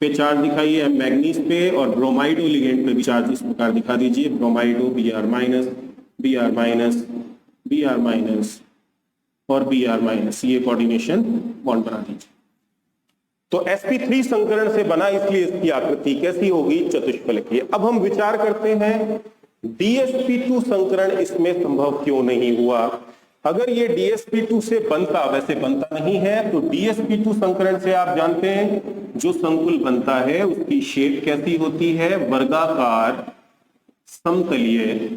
पे चार्ज दिखाइए मैग्नीज पे और ब्रोमाइडो लिगेंड पे भी चार्ज इस प्रकार दिखा दीजिए ब्रोमाइडो Br-, Br-, Br- और Br-, ये कोऑर्डिनेशन बॉन्ड बना दीजिए। तो sp3 संकरण से बना इसलिए इसकी आकृति कैसी होगी चतुष्फलकीय। अब हम विचार करते हैं dsp2 संकरण इसमें संभव क्यों नहीं हुआ। अगर ये dsp2 से बनता, वैसे बनता नहीं है, तो dsp2 संकरण से आप जानते हैं जो संकुल बनता है उसकी शेप कैसी होती है वर्गाकार समतलीय,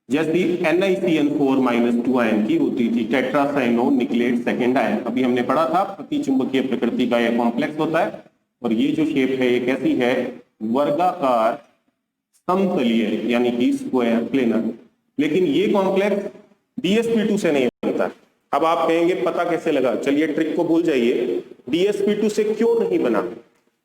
जैसी NiCN4-2 आयन की होती थी टेट्रासाइनो निकलेट सेकेंड आयन। अभी हमने पढ़ा था प्रति चुंबकीय प्रकृति का यह कॉम्प्लेक्स होता है और ये जो शेप है ये कैसी है वर्गाकार समतलीय यानी कि स्क्वायर प्लेनर। लेकिन ये कॉम्प्लेक्स dsp2 से नहीं बनता। अब आप कहेंगे पता कैसे लगा, चलिए ट्रिक को भूल जाइए, dsp2 से क्यों नहीं बना।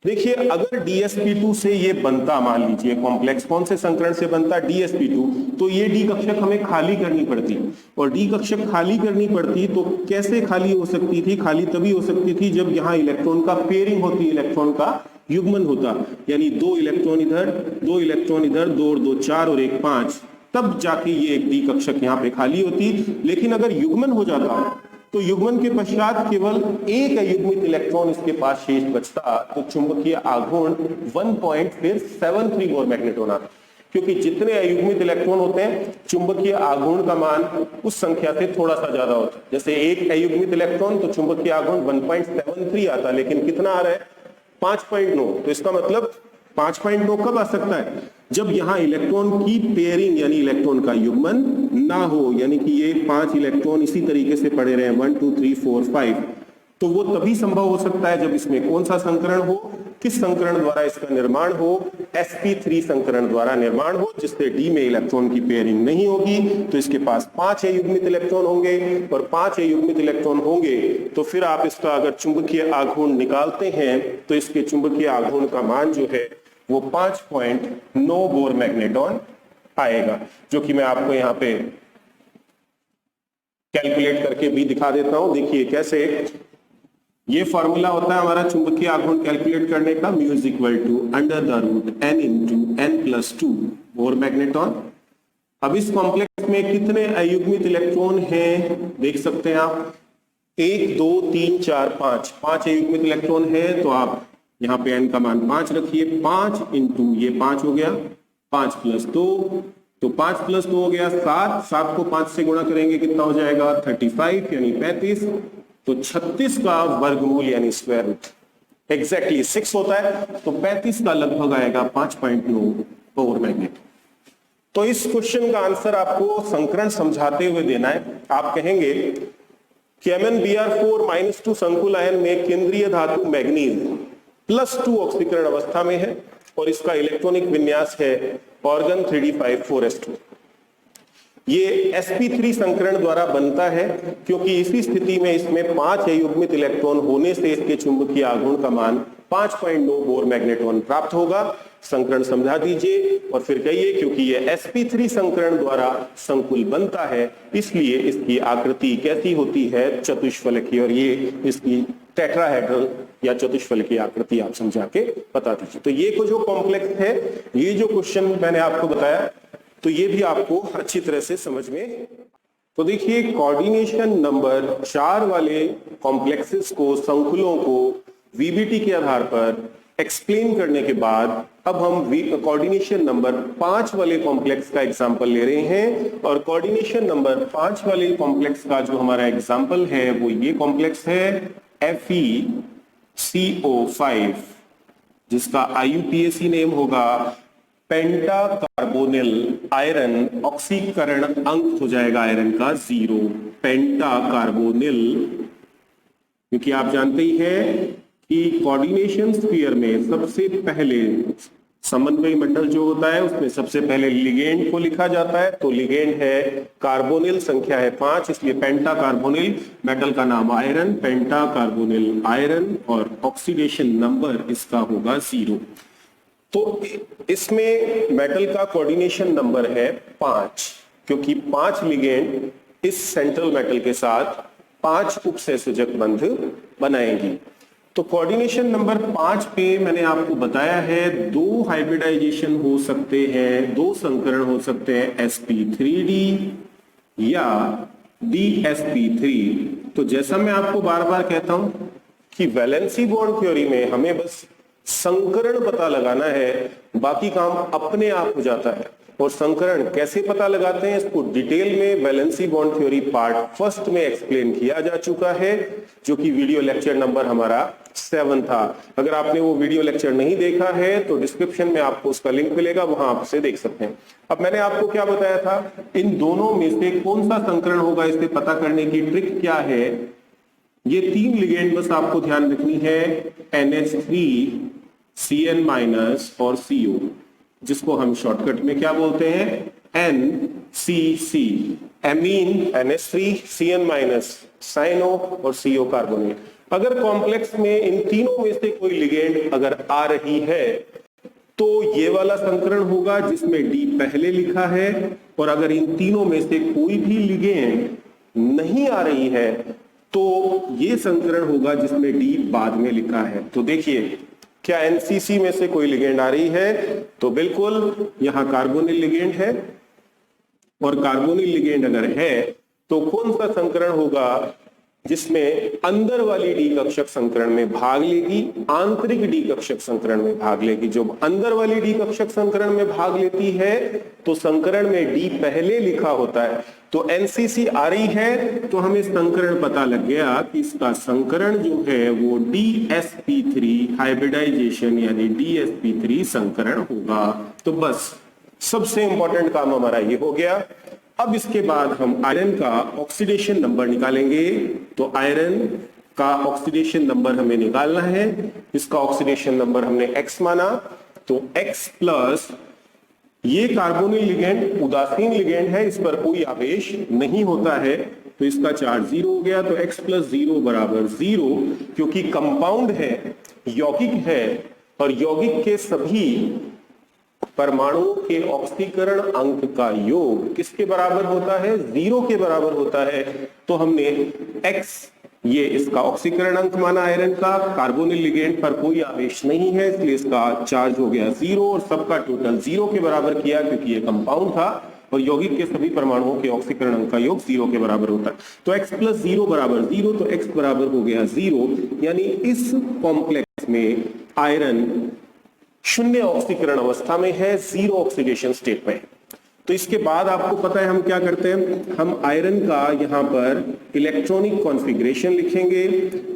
देखिए अगर dsp2 से ये बनता, मान लीजिए कॉम्प्लेक्स कौन से संकरण से बनता dsp2, तो ये डी कक्षक हमें खाली करनी पड़ती और डी कक्षक खाली करनी पड़ती तो कैसे खाली हो सकती थी, खाली तभी हो सकती थी जब यहाँ इलेक्ट्रॉन का पेयरिंग होती, इलेक्ट्रॉन का युग्मन होता, यानी 2 इलेक्ट्रॉन इधर 2 इलेक्ट्रॉन इधर 2 और 2 4 और 1 5, तब जाके ये एक डी कक्षक यहाँ पे खाली होती। लेकिन अगर युग्मन हो जाता तो युग्मन के पश्चात केवल एक अयुग्मित इलेक्ट्रॉन इसके पास शेष बचता तो चुंबकीय आघूर्ण 1.73 बोर मैग्नेटॉन आता, क्योंकि जितने अयुग्मित इलेक्ट्रॉन होते हैं चुंबकीय आघूर्ण का मान उस संख्या से थोड़ा सा ज्यादा होता है। जैसे एक अयुग्मित इलेक्ट्रॉन तो चुंबकीय आघूर्ण 1.73 आता, लेकिन कितना आ रहा है 5.9। तो इसका मतलब 5.9 कब आ सकता है जब यहां इलेक्ट्रॉन की पेयरिंग यानी इलेक्ट्रॉन का युग्मन ना हो, यानी कि ये 5 इलेक्ट्रॉन इसी तरीके से पड़े रहे 1 2 3 4 5, तो वो तभी संभव हो सकता है जब इसमें कौन सा संकरण हो, किस संकरण द्वारा इसका निर्माण हो, sp3 संकरण द्वारा निर्माण हो, जिससे डी में इलेक्ट्रॉन की पेयरिंग नहीं होगी। तो इसके पास 5 अयुग्मित इलेक्ट्रॉन होंगे और 5 अयुग्मित इलेक्ट्रॉन होंगे तो फिर आप इसका अगर चुंबकीय आघूर्ण निकालते हैं तो इसके चुंबकीय आघूर्ण का मान जो है वो 5.9 बोर मैग्नेटॉन आएगा, जो कि मैं आपको यहाँ पे कैलकुलेट करके भी दिखा देता हूं। देखिए कैसे, ये फॉर्मूला होता है हमारा चुंबकीय आघूर्ण कैलकुलेट करने का, mu is equal to under the root n into n+2 Bohr magnetron. अब इस कॉम्प्लेक्स में कितने अयुग्मित इलेक्ट्रॉन हैं देख सकते हैं आप, 1 2 3 4 5, 5 अयुग्मित इलेक्ट्रॉन है। तो आप यहाँ पे n का मान 5 रखिए, 5 इंटू ये 5 हो गया, 5 + 2, तो 5 + 2 हो गया 7, 7 को 5 से गुणा करेंगे कितना हो जाएगा 35 यानी 35, तो 36 का वर्गमूल यानी स्क्वायर रूट एग्जैक्टली 6 होता है, तो 35 का लगभग आएगा 5.9 बोर मैग्नेट। तो इस क्वेश्चन का आंसर आपको संकरण समझाते हुए देना है। आप कहेंगे कि MnBr4 - 2 संकुल आयन में केंद्रीय धातु मैग्नीज +2 ऑक्सीकरण अवस्था में है और इसका इलेक्ट्रॉनिक विन्यास है ऑर्गन 3d5-4s2। ये sp3 संकरण द्वारा बनता है क्योंकि इसी स्थिति में इसमें 5 अयुग्मित इलेक्ट्रॉन होने से इसके चुंबकीय आघूर्ण का मान 5.9 बोर मैग्नेट्रॉन प्राप्त होगा। संकरण समझा दीजिए और फिर कहिए क्योंकि ये sp3 संकरण द्वारा संकुल बनता है इसलिए इसकी आकृति कैसी होती है, चतुष्फलकीय, और ये इसकी टेट्राहेड्रल या चतुष्फलकीय आकृति आप समझा के बता दीजिए। तो ये जो कॉम्प्लेक्स है, ये जो क्वेश्चन मैंने आपको बताया, तो ये भी आपको अच्छी तरह से समझ में। तो देखिए कोऑर्डिनेशन नंबर 4 वाले कॉम्प्लेक्सेस को, संकुलों को वीबीटी के आधार पर एक्सप्लेन करने के बाद अब हम कोऑर्डिनेशन नंबर 5 वाले कॉम्प्लेक्स का एग्जांपल ले रहे हैं। और कोऑर्डिनेशन नंबर 5 वाले कॉम्प्लेक्स का जो हमारा एग्जांपल है वो ये कॉम्प्लेक्स है FeCO5, जिसका IUPAC नेम होगा पेंटा कार्बोनिल आयरन। ऑक्सीकरण अंक हो जाएगा आयरन का 0, पेंटा कार्बोनिल, क्योंकि आप जानते ही हैं कि कोऑर्डिनेशन स्फीयर में सबसे पहले समन्वयी मंडल जो होता है उसमें सबसे पहले लिगेंड को लिखा जाता है। तो लिगेंड है कार्बोनिल, संख्या है 5, इसलिए पेंटा कार्बोनिल, मेटल का नाम आयरन, पेंटा कार्बोनिल आयरन, और ऑक्सीडेशन नंबर इसका होगा 0। तो इसमें मेटल का कोऑर्डिनेशन नंबर है 5, क्योंकि 5 लिगेंड इस सेंट्रल मेटल के साथ 5 उपसहसंयोजक बंध बनाएंगी। तो कोऑर्डिनेशन नंबर 5 पे मैंने आपको बताया है 2 हाइब्रिडाइजेशन हो सकते हैं, 2 संकरण हो सकते हैं, sp3d या dsp3। तो जैसा मैं आपको बार बार कहता हूं कि वैलेंसी बॉन्ड थ्योरी में हमें बस संकरण पता लगाना है, बाकी काम अपने आप हो जाता है। और संकरण कैसे पता लगाते हैं इसको डिटेल में वैलेंसी बॉन्ड थ्योरी पार्ट 1 में एक्सप्लेन किया जा चुका है, जो कि वीडियो लेक्चर नंबर हमारा 7 था। अगर आपने वो वीडियो लेक्चर नहीं देखा है तो डिस्क्रिप्शन में आपको उसका लिंक मिलेगा, वहां आप उसे देख सकते हैं। अब मैंने आपको क्या बताया था, इन दोनों में से कौन सा संकरण होगा इसे पता करने की ट्रिक क्या है। ये 3 लिगेंड बस आपको ध्यान रखनी है, NH3, Cn- और CO, जिसको हम शॉर्टकट में क्या बोलते हैं, NCC, amine NH3, Cn-, cyano और CO कार्बोनेट। अगर कॉम्प्लेक्स में इन तीनों में से कोई लिगेंड अगर आ रही है तो ये वाला संकरण होगा जिसमें D पहले लिखा है, और अगर इन तीनों में से कोई भी लिगेंड नहीं आ रही है तो ये संकरण होगा जिसमें D बाद में लिखा है। तो देखिए क्या एनसीसी में से कोई लिगेंड आ रही है, तो बिल्कुल यहां कार्बोनिल लिगेंड है, और कार्बोनिल लिगेंड अगर है तो कौन सा संकरण होगा जिसमें अंदर वाली डी कक्षक संकरण में भाग लेगी, आंतरिक डी कक्षक संकरण में भाग लेगी। जो अंदर वाली डी कक्षक संकरण में भाग लेती है तो संकरण में डी पहले लिखा होता है, तो एनसीसी आ रही है तो हमें संकरण पता लग गया कि इसका संकरण जो है वो DsP3 हाइब्रिडाइजेशन यानी DsP3 संकरण होगा। तो बस सबसे इंपॉर्टेंट काम हमारा ये हो गया। अब इसके बाद हम आयरन का ऑक्सीडेशन नंबर निकालेंगे। तो आयरन का ऑक्सीडेशन नंबर हमें निकालना है, इसका ऑक्सीडेशन नंबर हमने x माना, तो x प्लस ये कार्बोनिल लिगेंड उदासीन लिगेंड है, इस पर कोई आवेश नहीं होता है तो इसका चार्ज 0 हो गया, तो x प्लस 0 बराबर 0, क्योंकि कंपाउंड है, यौगिक है, और यौगिक के सभी परमाणु के ऑक्सीकरण अंक का योग किसके बराबर होता है? 0 के बराबर होता है। तो हमने x ये इसका ऑक्सीकरण अंक माना आयरन का, कार्बोनिल लिगेंड पर कोई आवेश नहीं है इसलिए इसका चार्ज हो गया 0 और सबका टोटल 0 के बराबर किया क्योंकि ये कंपाउंड था और यौगिक के सभी परमाणुओं के ऑक्सीकरण अंक का योग 0 के बराबर होता है। तो x प्लस 0 बराबर 0, तो x बराबर हो गया 0, यानी इस कॉम्प्लेक्स में आयरन शून्य ऑक्सीकरण अवस्था में है, 0 ऑक्सीडेशन स्टेट में। तो इसके बाद आपको पता है हम क्या करते हैं, हम आयरन का यहाँ पर इलेक्ट्रॉनिक कॉन्फ़िगरेशन लिखेंगे।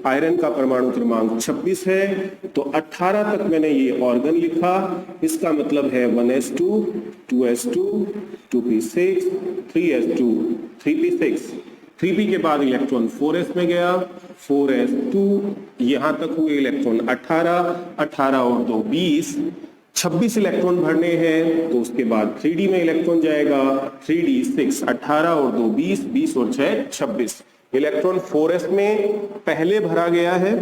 आयरन का परमाणु क्रमांक 26 है, तो 18 तक मैंने ये ऑर्गन लिखा, इसका मतलब है 1s2 2s2 2p6 3s2 3p6। 3p के बाद इलेक्ट्रॉन 4s में गया, 4s2, यहां तक हुए इलेक्ट्रॉन 18 और 2 20, 26 इलेक्ट्रॉन भरने हैं। तो उसके बाद 3d में इलेक्ट्रॉन जाएगा, 3d 6, 18 और 2 20, 20 और 6 26। इलेक्ट्रॉन 4s में पहले भरा गया है,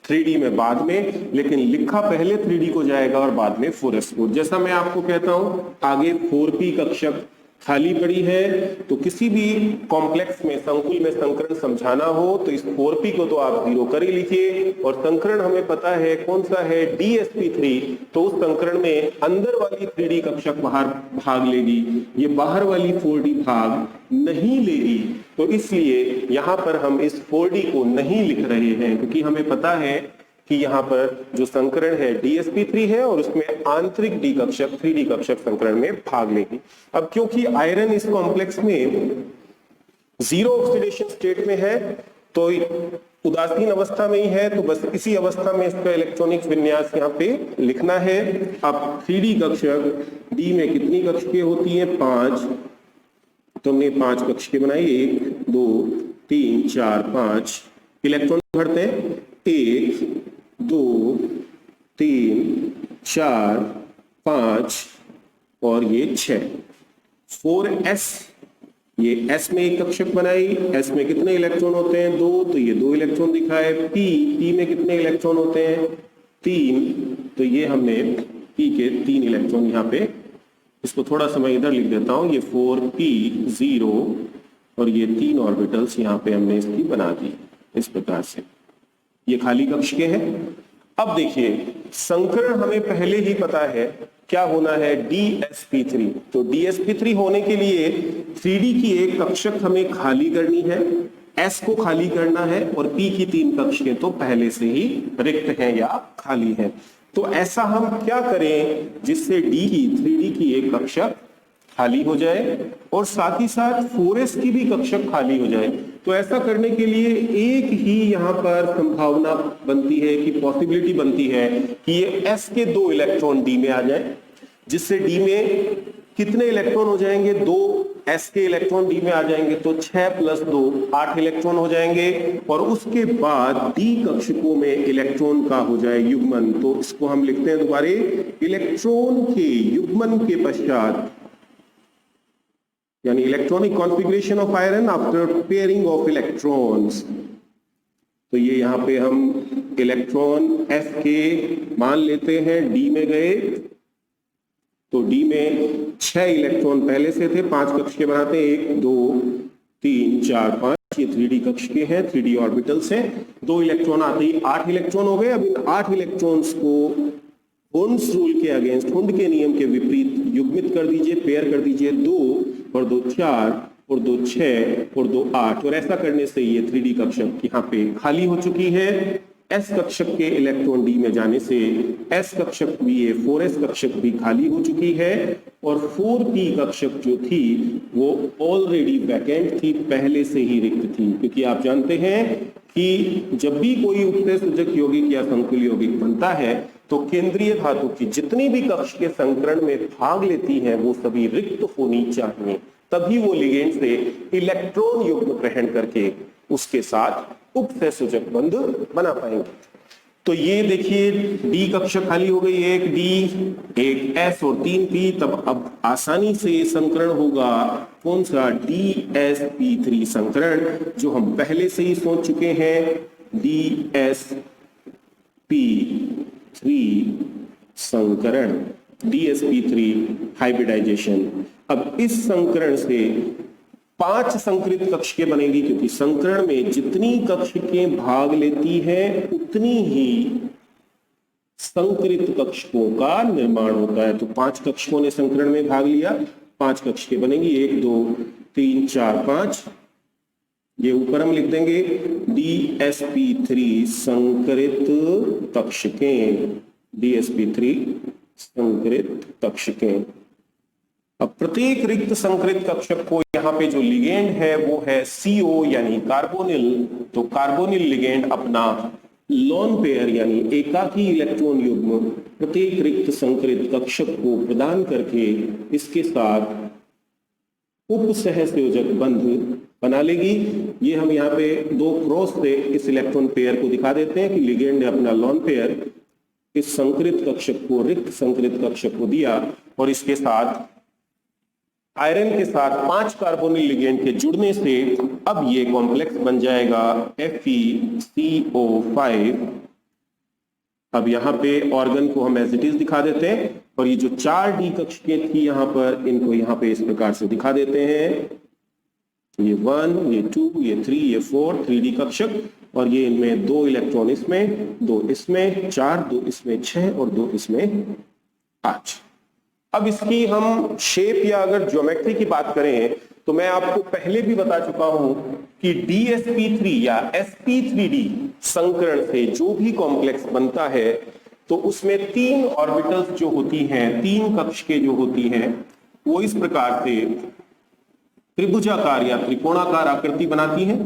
3d में बाद में, लेकिन लिखा पहले 3d को जाएगा और बाद में 4s को। जैसा मैं आपको कहता हूं आगे 4p कक्षक खाली पड़ी है, तो किसी भी कॉम्प्लेक्स में संकुल में संकरण समझाना हो तो इस 4p को तो आप 0 कर ही लिखिए, और संकरण हमें पता है कौन सा है, dsp3, तो उस संकरण में अंदर वाली 3d कक्षक बाहर भाग लेगी, ये बाहर वाली 4d भाग नहीं लेगी। तो इसलिए यहां पर हम इस 4d को नहीं लिख रहे हैं क्योंकि हमें पता है कि यहाँ पर जो संकरण है dsp3 है और उसमें आंतरिक d कक्षक 3d कक्षक संकरण में भाग लेगी। अब क्योंकि आयरन इस कॉम्प्लेक्स में 0 ऑक्सीडेशन स्टेट में है, तो उदासीन अवस्था में ही है, तो बस इसी अवस्था में इसका इलेक्ट्रॉनिक विन्यास यहाँ पे लिखना है। अब 3d कक्षक d में कितनी कक्षकें होती हैं? 5, तो हमने 5 कक्षकें बनाई, 1 2 3 4 5 इलेक्ट्रॉन भरते हैं, 1 2 3 4 5 और ये 6। 4s, ये s में एक कक्षक बनाई, s में कितने इलेक्ट्रॉन होते हैं? 2, तो ये 2 इलेक्ट्रॉन दिखाए। p में कितने इलेक्ट्रॉन होते हैं? 3, तो ये हमने p के 3 इलेक्ट्रॉन यहाँ पे, इसको थोड़ा सा मैं इधर लिख देता हूं, ये 4p0 और ये 3 ऑर्बिटल्स यहाँ पे हमने इसकी बना दी इस प्रकार से। ये खाली कक्षकें हैं। अब देखिए संकरण हमें पहले ही पता है क्या होना है, dsp3। तो dsp3 होने के लिए 3d की एक कक्षक हमें खाली करनी है, s को खाली करना है, और p की 3 कक्षकें तो पहले से ही रिक्त हैं या खाली हैं। तो ऐसा हम क्या करें जिससे 3d की एक कक्षक खाली हो जाए और साथ ही साथ 4s की भी कक्षक खाली हो जाए। तो ऐसा करने के लिए एक ही यहाँ पर संभावना बनती है कि पॉसिबिलिटी बनती है कि ये s के 2 इलेक्ट्रॉन d में आ जाए, जिससे d में कितने इलेक्ट्रॉन हो जाएंगे? 2 s के इलेक्ट्रॉन d में आ जाएंगे, तो 6 + 2 8 इलेक्ट्रॉन हो जाएंगे, और उसके बाद d कक्षकों में इलेक्ट्रॉन का हो जाए युग्मन। तो इसको हम लिखते हैं दोबारा, इलेक्ट्रॉन के युग्मन के पश्चात, यानी electronic configuration of iron after pairing of electrons. तो ये यहाँ पे हम इलेक्ट्रॉन f के मान लेते हैं, d में गए, तो d में 6 इलेक्ट्रॉन पहले से थे, 5 कक्षकें बनाते हैं, 1 2 3 4 5, ये 3d कक्षकें हैं, 3d ऑर्बिटल्स हैं। 2 इलेक्ट्रॉन आते ही 8 इलेक्ट्रॉन हो गए। अब इन 8 इलेक्ट्रॉन्स को हुंड्स रूल के अगेंस्ट, हुंड के नियम के विपरीत युग्मित कर दीजिए, पेयर कर दीजिए, 2 और 2 4 और 2 6 और 2 8, और ऐसा करने से ये 3d कक्षक यहाँ पे खाली हो चुकी है। s कक्षक के इलेक्ट्रॉन d में जाने से s कक्षक भी, ये 4s कक्षक भी खाली हो चुकी है, और 4p कक्षक जो थी वो ऑलरेडी वैकेंट थी, पहले से ही रिक्त थी। क्योंकि आप जानते हैं कि जब भी कोई उपसे सूचक यौगिक या संकुल यौगिक बनता है तो केंद्रीय धातु की जितनी भी कक्ष के संकरण में भाग लेती हैं वो सभी रिक्त होनी चाहिए, तभी वो लिगेंड से इलेक्ट्रॉन युग्म ग्रहण करके उसके साथ उपसहसूचक बंध बना पाएंगे। तो ये देखिए डी कक्षक खाली हो गई, एक डी, एक एस और 3p। तब अब आसानी से संकरण होगा कौन सा, dsp3 संकरण, जो हम पहले से ही सोच चुके हैं, dsp3 संकरण। DsP3 hybridisation. अब इस संकरण से 5 संकरित कक्षकें बनेगी, क्योंकि संकरण में जितनी कक्षकें भाग लेती हैं उतनी ही संकरित कक्षकों का निर्माण होता है। तो 5 कक्षकों ने संकरण में भाग लिया, 5 कक्षकें बनेगी, 1 2 3 4 5। ये ऊपर हम लिख देंगे DsP3 संकरित कक्षकें, DsP3 संकरित कक्षकें। अब प्रत्येक रिक्त संकरित कक्षक को यहाँ पे जो लिगेंड है वो है CO यानी कार्बोनिल। तो कार्बोनिल लिगेंड अपना लोन पेयर यानी एकाकी इलेक्ट्रॉन युग्म प्रत्येक रिक्त संकरित कक्षक को प्रदान करके इसके साथ उपसहसंयोजक बंध बना लेगी। ये हम यहाँ पे 2 क्रॉस से इस इलेक्ट्रॉन पेयर को दिखा देते हैं कि लिगेंड ने अपना लोन पेयर इस संकरित कक्षक को, रिक्त संकरित कक्षक को दिया और इसके साथ आयरन के साथ 5 कार्बोनिल लिगेंड के जुड़ने से अब ये कॉम्प्लेक्स बन जाएगा FeCO5। अब यहाँ पे ऑर्गन को हम एज इट इज दिखा देते हैं और ये जो 4D कक्षकें थी यहाँ पर, इनको यहाँ पे इस प्रकार से दिखा देते हैं। ये 1, ये 2, ये 3, ये 4 3D कक्षक, और ये इनमें 2 इलेक्ट्रॉन इसमें, 2 इसमें, 4, 2 इसमें 6 और 2 इसमें 5। अब इसकी हम शेप या अगर ज्योमेट्री की बात करें तो मैं आपको पहले भी बता चुका हूं कि DsP3 या sp3d संकरण से जो भी कॉम्प्लेक्स बनता है तो उसमें 3 ऑर्बिटल्स जो होती हैं, 3 कक्षकें जो होती हैं, वो इस प्रकार से त्रिभुजाकार या त्रिकोणाकार आकृति बनाती हैं।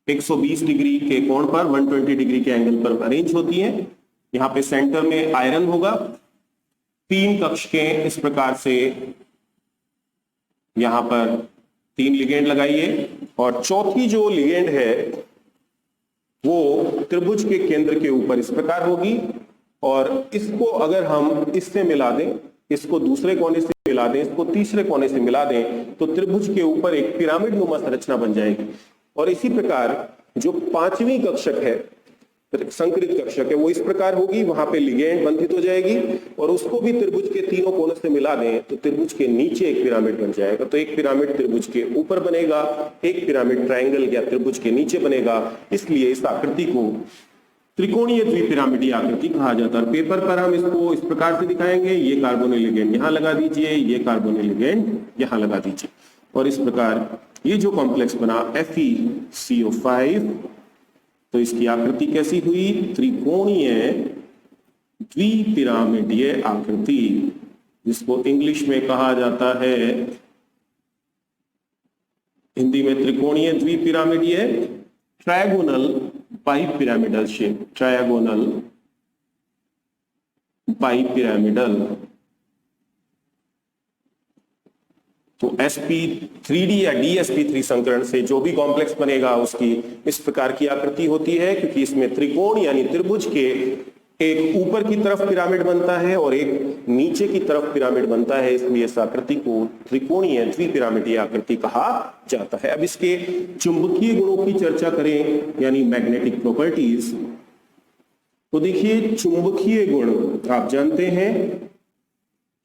120 डिग्री के कोण पर, 120 डिग्री के एंगल पर अरेंज होती हैं। यहाँ पे सेंटर में आयरन होगा, 3 कक्षकें इस प्रकार से यहां पर 3 लिगेंड लगाइए और चौथी जो लिगेंड है वो त्रिभुज के केंद्र के ऊपर इस प्रकार होगी और इसको अगर हम इससे मिला दें, इसको दूसरे कोने से मिला दें, इसको तीसरे कोने से मिला दें तो त्रिभुज के ऊपर एक पिरामिड नुमा संरचना बन जाएगी। और इसी प्रकार जो 5वीं कक्षक है, संकरित कक्षक है, वो इस प्रकार होगी, वहां पे लिगेंड बंधित हो जाएगी और उसको भी त्रिभुज के तीनों कोनों से मिला दें तो त्रिभुज के नीचे एक पिरामिड बन जाएगा। तो एक पिरामिड त्रिभुज के ऊपर बनेगा, एक पिरामिड ट्रायंगल या त्रिभुज के नीचे बनेगा। इसलिए इस आकृति को त्रिकोणीय द्विपिरामिडीय आकृति कहा जाता है। पेपर पर हम इसको इस प्रकार से दिखाएंगे, ये कार्बोनिल लिगेंड यहाँ लगा दीजिए, ये कार्बोनिल लिगेंड यहाँ लगा दीजिए और इस प्रकार ये जो कॉम्प्लेक्स बना FeCO5, तो इसकी आकृति कैसी हुई? त्रिकोणीय द्विपिरामिडीय आकृति, जिसको इंग्लिश में कहा जाता है, हिंदी में त्रिकोणीय द्विपिरामिडीय, trigonal bipyramidal shape, trigonal bipyramidal. तो sp3d या DsP3 संकरण से जो भी कॉम्प्लेक्स बनेगा उसकी इस प्रकार की आकृति होती है, क्योंकि इसमें त्रिकोण यानी त्रिभुज के एक ऊपर की तरफ पिरामिड बनता है और एक नीचे की तरफ पिरामिड बनता है, इसलिए इस आकृति को त्रिकोणीय द्विपिरामिडीय आकृति कहा जाता है। अब इसके चुंबकीय गुणों की चर्चा करें यानी मैग्नेटिक प्रॉपर्टीज, तो देखिए चुंबकीय गुण आप जानते हैं,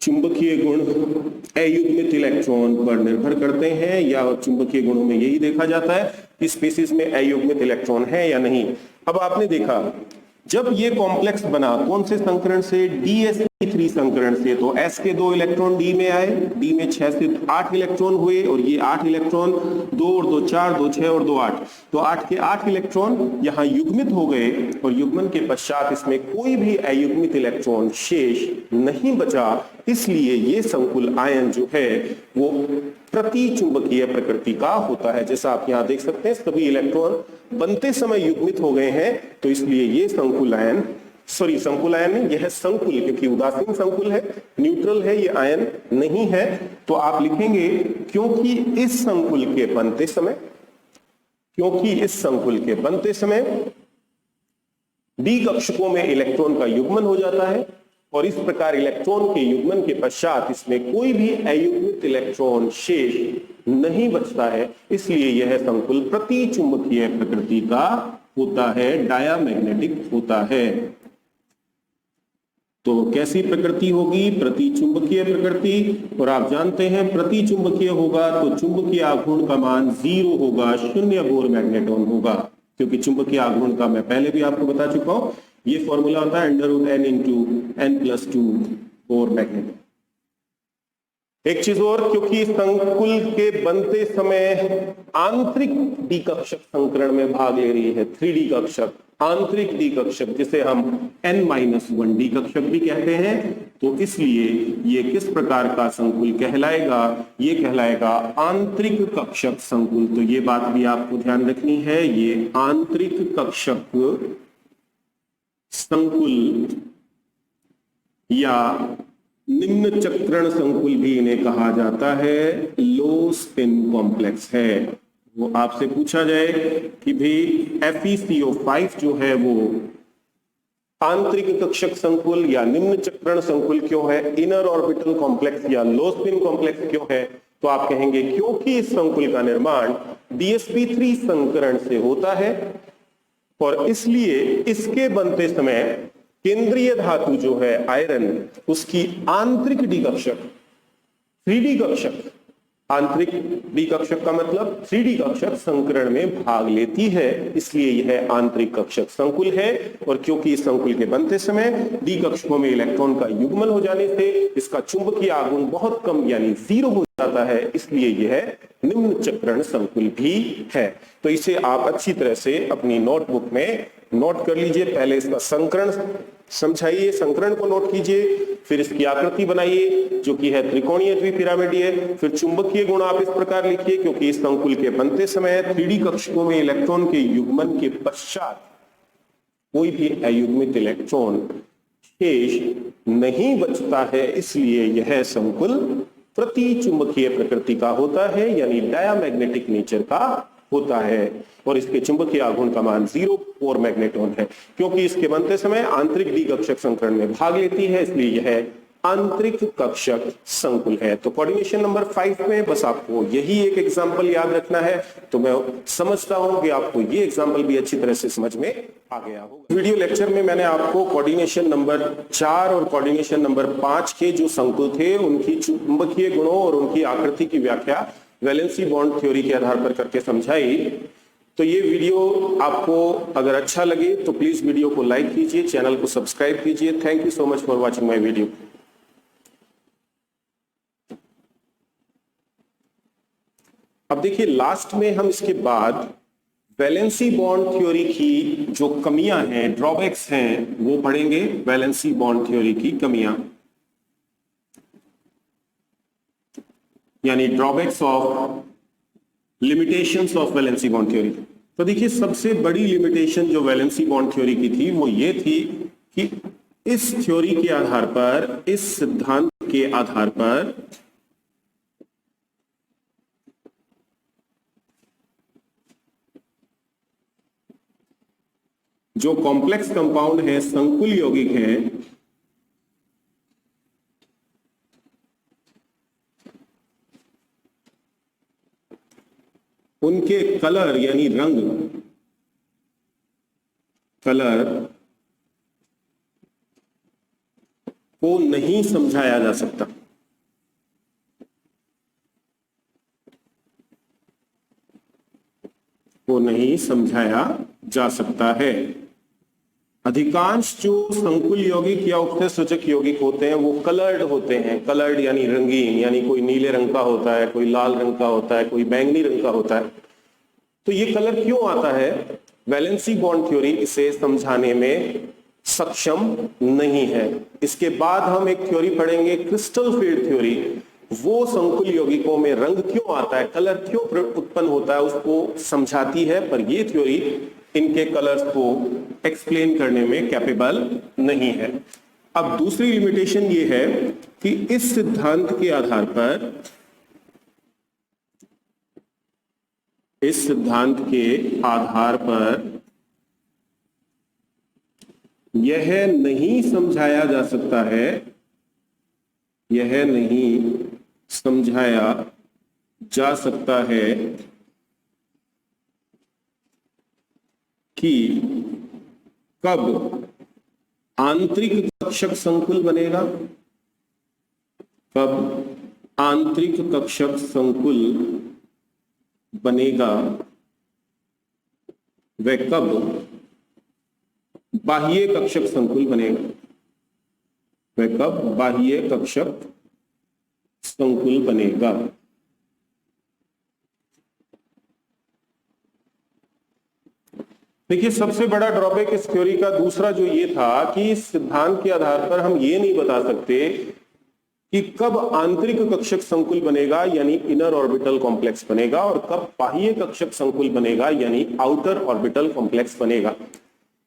चुंबकीय गुण अयुग्मित इलेक्ट्रॉन पर निर्भर करते हैं, या चुंबकीय गुणों में यही देखा जाता है कि स्पीसीज में अयुग्मित इलेक्ट्रॉन है या नहीं। अब आपने देखा जब ये कॉम्प्लेक्स बना कौन से संकरण से? DsP3 संकरण से। तो S के 2 इलेक्ट्रॉन D में आए, D में 6 से 8 इलेक्ट्रॉन हुए और ये 8 इलेक्ट्रॉन 2 और 2 4, 2 6 और 2 8, तो 8 के 8 इलेक्ट्रॉन यहाँ युग्मित हो गए और युग्मन के पश्चात इसमें कोई भी अयुग्मित इलेक्ट्रॉन शेष नहीं बचा। इसलिए ये संकुल आयन जो है वो प्रति चुंबकीय प्रकृति का होता है। जैसा आप यहाँ देख सकते हैं सभी इलेक्ट्रॉन बनते समय युग्मित हो गए हैं, तो इसलिए ये संकुल आयन, सॉरी संकुल आयन नहीं, यह संकुल, क्योंकि उदासीन संकुल है, न्यूट्रल है, ये आयन नहीं है। तो आप लिखेंगे क्योंकि इस संकुल के बनते समय, क्योंकि इस संकुल के बनते समय D कक्षकों में इलेक्ट्रॉन का युग्मन हो जाता है और इस प्रकार इलेक्ट्रॉन के युग्मन के पश्चात इसमें कोई भी अयुग्मित इलेक्ट्रॉन शेष नहीं बचता है, इसलिए यह संकुल प्रति चुंबकीय प्रकृति का होता है, डायामैग्नेटिक होता है। तो कैसी प्रकृति होगी? प्रतिचुंबकीय प्रकृति। और आप जानते हैं प्रतिचुंबकीय होगा तो चुंबकीय आघूर्ण का मान 0 होगा, शून्य बोर मैग्नेटॉन होगा, क्योंकि चुंबकीय आघूर्ण का मैं पहले भी आपको बता चुका हूं, ये फॉर्मूला होता है √n into n+2 Bohr magneton. एक चीज और, क्योंकि संकुल के बनते समय आंतरिक डी कक्षक संकरण में भाग ले रही है, 3D कक्षक, आंतरिक डी कक्षक, जिसे हम n-1 डी कक्षक भी कहते हैं, तो इसलिए ये किस प्रकार का संकुल कहलाएगा? ये कहलाएगा आंतरिक कक्षक संकुल। तो ये बात भी आपको ध्यान रखनी है, ये आंतरिक कक्षक संकुल या निम्न चक्रण संकुल भी इन्हें कहा जाता है, लो स्पिन कॉम्प्लेक्स है। वो आपसे पूछा जाए कि भाई FeCO5 जो है वो आंतरिक कक्षक संकुल या निम्न चक्रण संकुल क्यों है, इनर ऑर्बिटल कॉम्प्लेक्स या लो स्पिन कॉम्प्लेक्स क्यों है? तो आप कहेंगे क्योंकि इस संकुल का निर्माण DsP3 संकरण से होता है और इसलिए इसके बनते समय केंद्रीय धातु जो है आयरन, उसकी आंतरिक डी कक्षक 3D कक्षक, आंतरिक डी कक्षक का मतलब 3D कक्षक संकरण में भाग लेती है, इसलिए यह आंतरिक कक्षक संकुल है। और क्योंकि इस संकुल के बनते समय डी कक्षकों में इलेक्ट्रॉन का युग्मन हो जाने से इसका चुंबकीय आघूर्ण बहुत कम यानी 0 हो जाता है, इसलिए यह निम्न चक्रण संकुल भी है। तो इसे आप अच्छी तरह से अपनी नोटबुक में नोट कर लीजिए। पहले इसका संकरण समझाइए, संकरण को नोट कीजिए, फिर इसकी आकृति बनाइए जो कि है त्रिकोणीय द्विपिरामिडीय। फिर चुंबकीय गुण आप इस प्रकार लिखिए, क्योंकि इस संकुल के बनते समय 3D कक्षकों में इलेक्ट्रॉन के युग्मन के पश्चात कोई भी अयुग्मित इलेक्ट्रॉन शेष नहीं बचता है, इसलिए यह संकुल प्रतिचुंबकीय प्रकृति का होता है यानी डायामैग्नेटिक नेचर का होता है। और इसके चुंबकीय आघूर्ण का मान 0 बोर मैग्नेटॉन है। क्योंकि इसके बनते समय आंतरिक डी कक्षक संकरण में भाग लेती है, इसलिए यह आंतरिक कक्षक संकुल है। तो कोऑर्डिनेशन नंबर 5 में बस आपको यही एक एग्जांपल याद रखना है। तो मैं समझता हूं कि आपको ये एग्जांपल भी अच्छी तरह से समझ में आ गया होगा। वीडियो लेक्चर में मैंने आपको कोऑर्डिनेशन नंबर 4 और कोऑर्डिनेशन नंबर 5 के जो संकुल थे उनकी चुंबकीय गुणों और उनकी आकृति की व्याख्या वैलेंसी बॉन्ड थ्योरी के आधार पर करके समझाई। तो ये वीडियो आपको अगर अच्छा लगे तो प्लीज वीडियो को लाइक कीजिए, चैनल को सब्सक्राइब कीजिए। Thank you so much for watching my video. अब देखिए लास्ट में हम इसके बाद वैलेंसी बॉन्ड थ्योरी की जो कमियां हैं, ड्रॉबैक्स हैं, वो पढ़ेंगे। वैलेंसी बॉन्ड थ्योरी की कमियां यानी drawbacks of limitations of valency bond theory. तो देखिए सबसे बड़ी लिमिटेशन जो वैलेंसी बॉन्ड थ्योरी की थी वो ये थी कि इस थ्योरी के आधार पर, इस सिद्धांत के आधार पर जो कॉम्प्लेक्स कंपाउंड है, संकुल यौगिक है, उनके कलर यानी रंग, कलर को नहीं समझाया जा सकता। को नहीं समझाया जा सकता है। अधिकांश जो संकुल यौगिक या उपस्थित सूचक यौगिक होते हैं वो कलर्ड होते हैं। कलर्ड यानी रंगीन, यानी कोई नीले रंग का होता है, कोई लाल रंग का होता है, कोई बैंगनी रंग का होता है। तो ये कलर क्यों आता है? वैलेंसी बॉन्ड थ्योरी इसे समझाने में सक्षम नहीं है। इसके बाद हम एक थ्योरी पढ़ेंगे, क्रिस्टल फील्ड थ्योरी। वो संकुल यौगिकों में रंग क्यों आता है, कलर क्यों उत्पन्न होता है, उसको समझाती है। पर ये थ्योरी इनके कलर्स को एक्सप्लेन करने में कैपेबल नहीं है। अब दूसरी लिमिटेशन ये है कि इस सिद्धांत के आधार पर, इस सिद्धांत के आधार पर यह नहीं समझाया जा सकता है, यह नहीं समझाया जा सकता है कि कब आंतरिक कक्षक संकुल बनेगा। कब आंतरिक कक्षक संकुल बनेगा व कब बाह्य कक्षक संकुल बनेगा। वह कब बाह्य कक्षक संकुल बनेगा। देखिए, सबसे बड़ा ड्रॉबैक इस थ्योरी का दूसरा जो ये था कि इस सिद्धांत के आधार पर हम ये नहीं बता सकते कि कब आंतरिक कक्षक संकुल बनेगा यानी इनर ऑर्बिटल कॉम्प्लेक्स बनेगा और कब बाह्य कक्षक संकुल बनेगा यानी आउटर ऑर्बिटल कॉम्प्लेक्स बनेगा।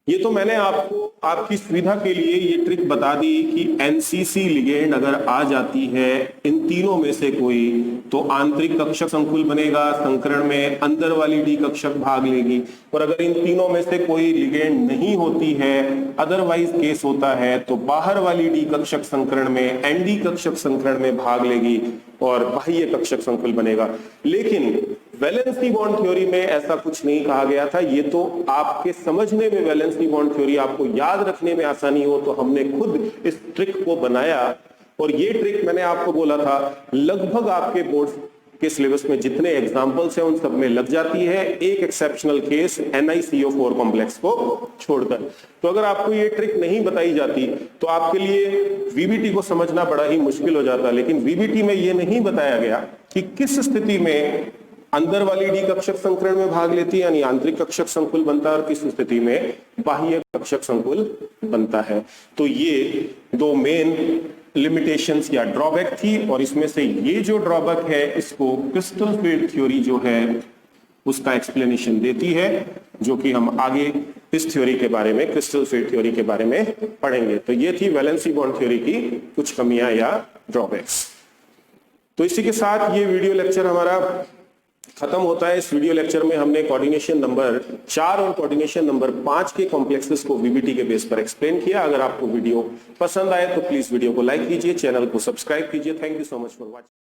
ये तो मैंने आपको आपकी सुविधा के लिए ये ट्रिक बता दी कि एनसीसी लिगेंड अगर आ जाती है इन तीनों में से कोई तो आंतरिक कक्षक संकुल बनेगा, संकरण में अंदर वाली डी कक्षक भाग लेगी। और अगर इन तीनों में से कोई लिगेंड नहीं होती है, अदरवाइज केस होता है, तो बाहर वाली डी कक्षक संकरण में एनडी कक्षक संकरण में भाग लेगी और बाह्य कक्षक संकुल बनेगा। लेकिन वैलेंसी बॉन्ड थ्योरी में ऐसा कुछ नहीं कहा गया था। ये तो आपके समझने में वैलेंसी बॉन्ड थ्योरी आपको याद रखने में आसानी हो तो हमने खुद इस ट्रिक को बनाया। और ये ट्रिक मैंने आपको बोला था लगभग आपके बोर्ड के सिलेबस में जितने एग्जाम्पल्स हैं उन सब में लग जाती है, एक एक्सेप्शनल केस NiCO4 कॉम्प्लेक्स को छोड़कर। तो अगर आपको ये ट्रिक नहीं बताई जाती तो आपके लिए VBT को समझना बड़ा ही मुश्किल हो जाता। लेकिन VBT में ये नहीं बताया गया कि किस स्थिति में अंदर वाली डी कक्षक संकरण में भाग लेती है यानी आंतरिक कक्षक संकुल बनता है और किस स्थिति में बाह्य कक्षक संकुल बनता है। तो ये दो मेन लिमिटेशंस या ड्रॉबैक थी और इसमें से ये जो ड्रॉबैक है इसको क्रिस्टल फील्ड थ्योरी जो है उसका एक्सप्लेनेशन देती है, जो कि हम आगे इस थ्योरी के बारे में, क्रिस्टल फील्ड थ्योरी के बारे में पढ़ेंगे। तो ये थी वैलेंसी बॉन्ड थ्योरी की कुछ कमियां या ड्रॉबैक्स। तो इसी के साथ ये वीडियो लेक्चर हमारा खत्म होता है। इस वीडियो लेक्चर में हमने कोऑर्डिनेशन नंबर 4 और कोऑर्डिनेशन नंबर 5 के कॉम्प्लेक्सेस को VBT के बेस पर एक्सप्लेन किया। अगर आपको वीडियो पसंद आए तो प्लीज वीडियो को लाइक कीजिए, चैनल को सब्सक्राइब कीजिए। Thank you so much for watching.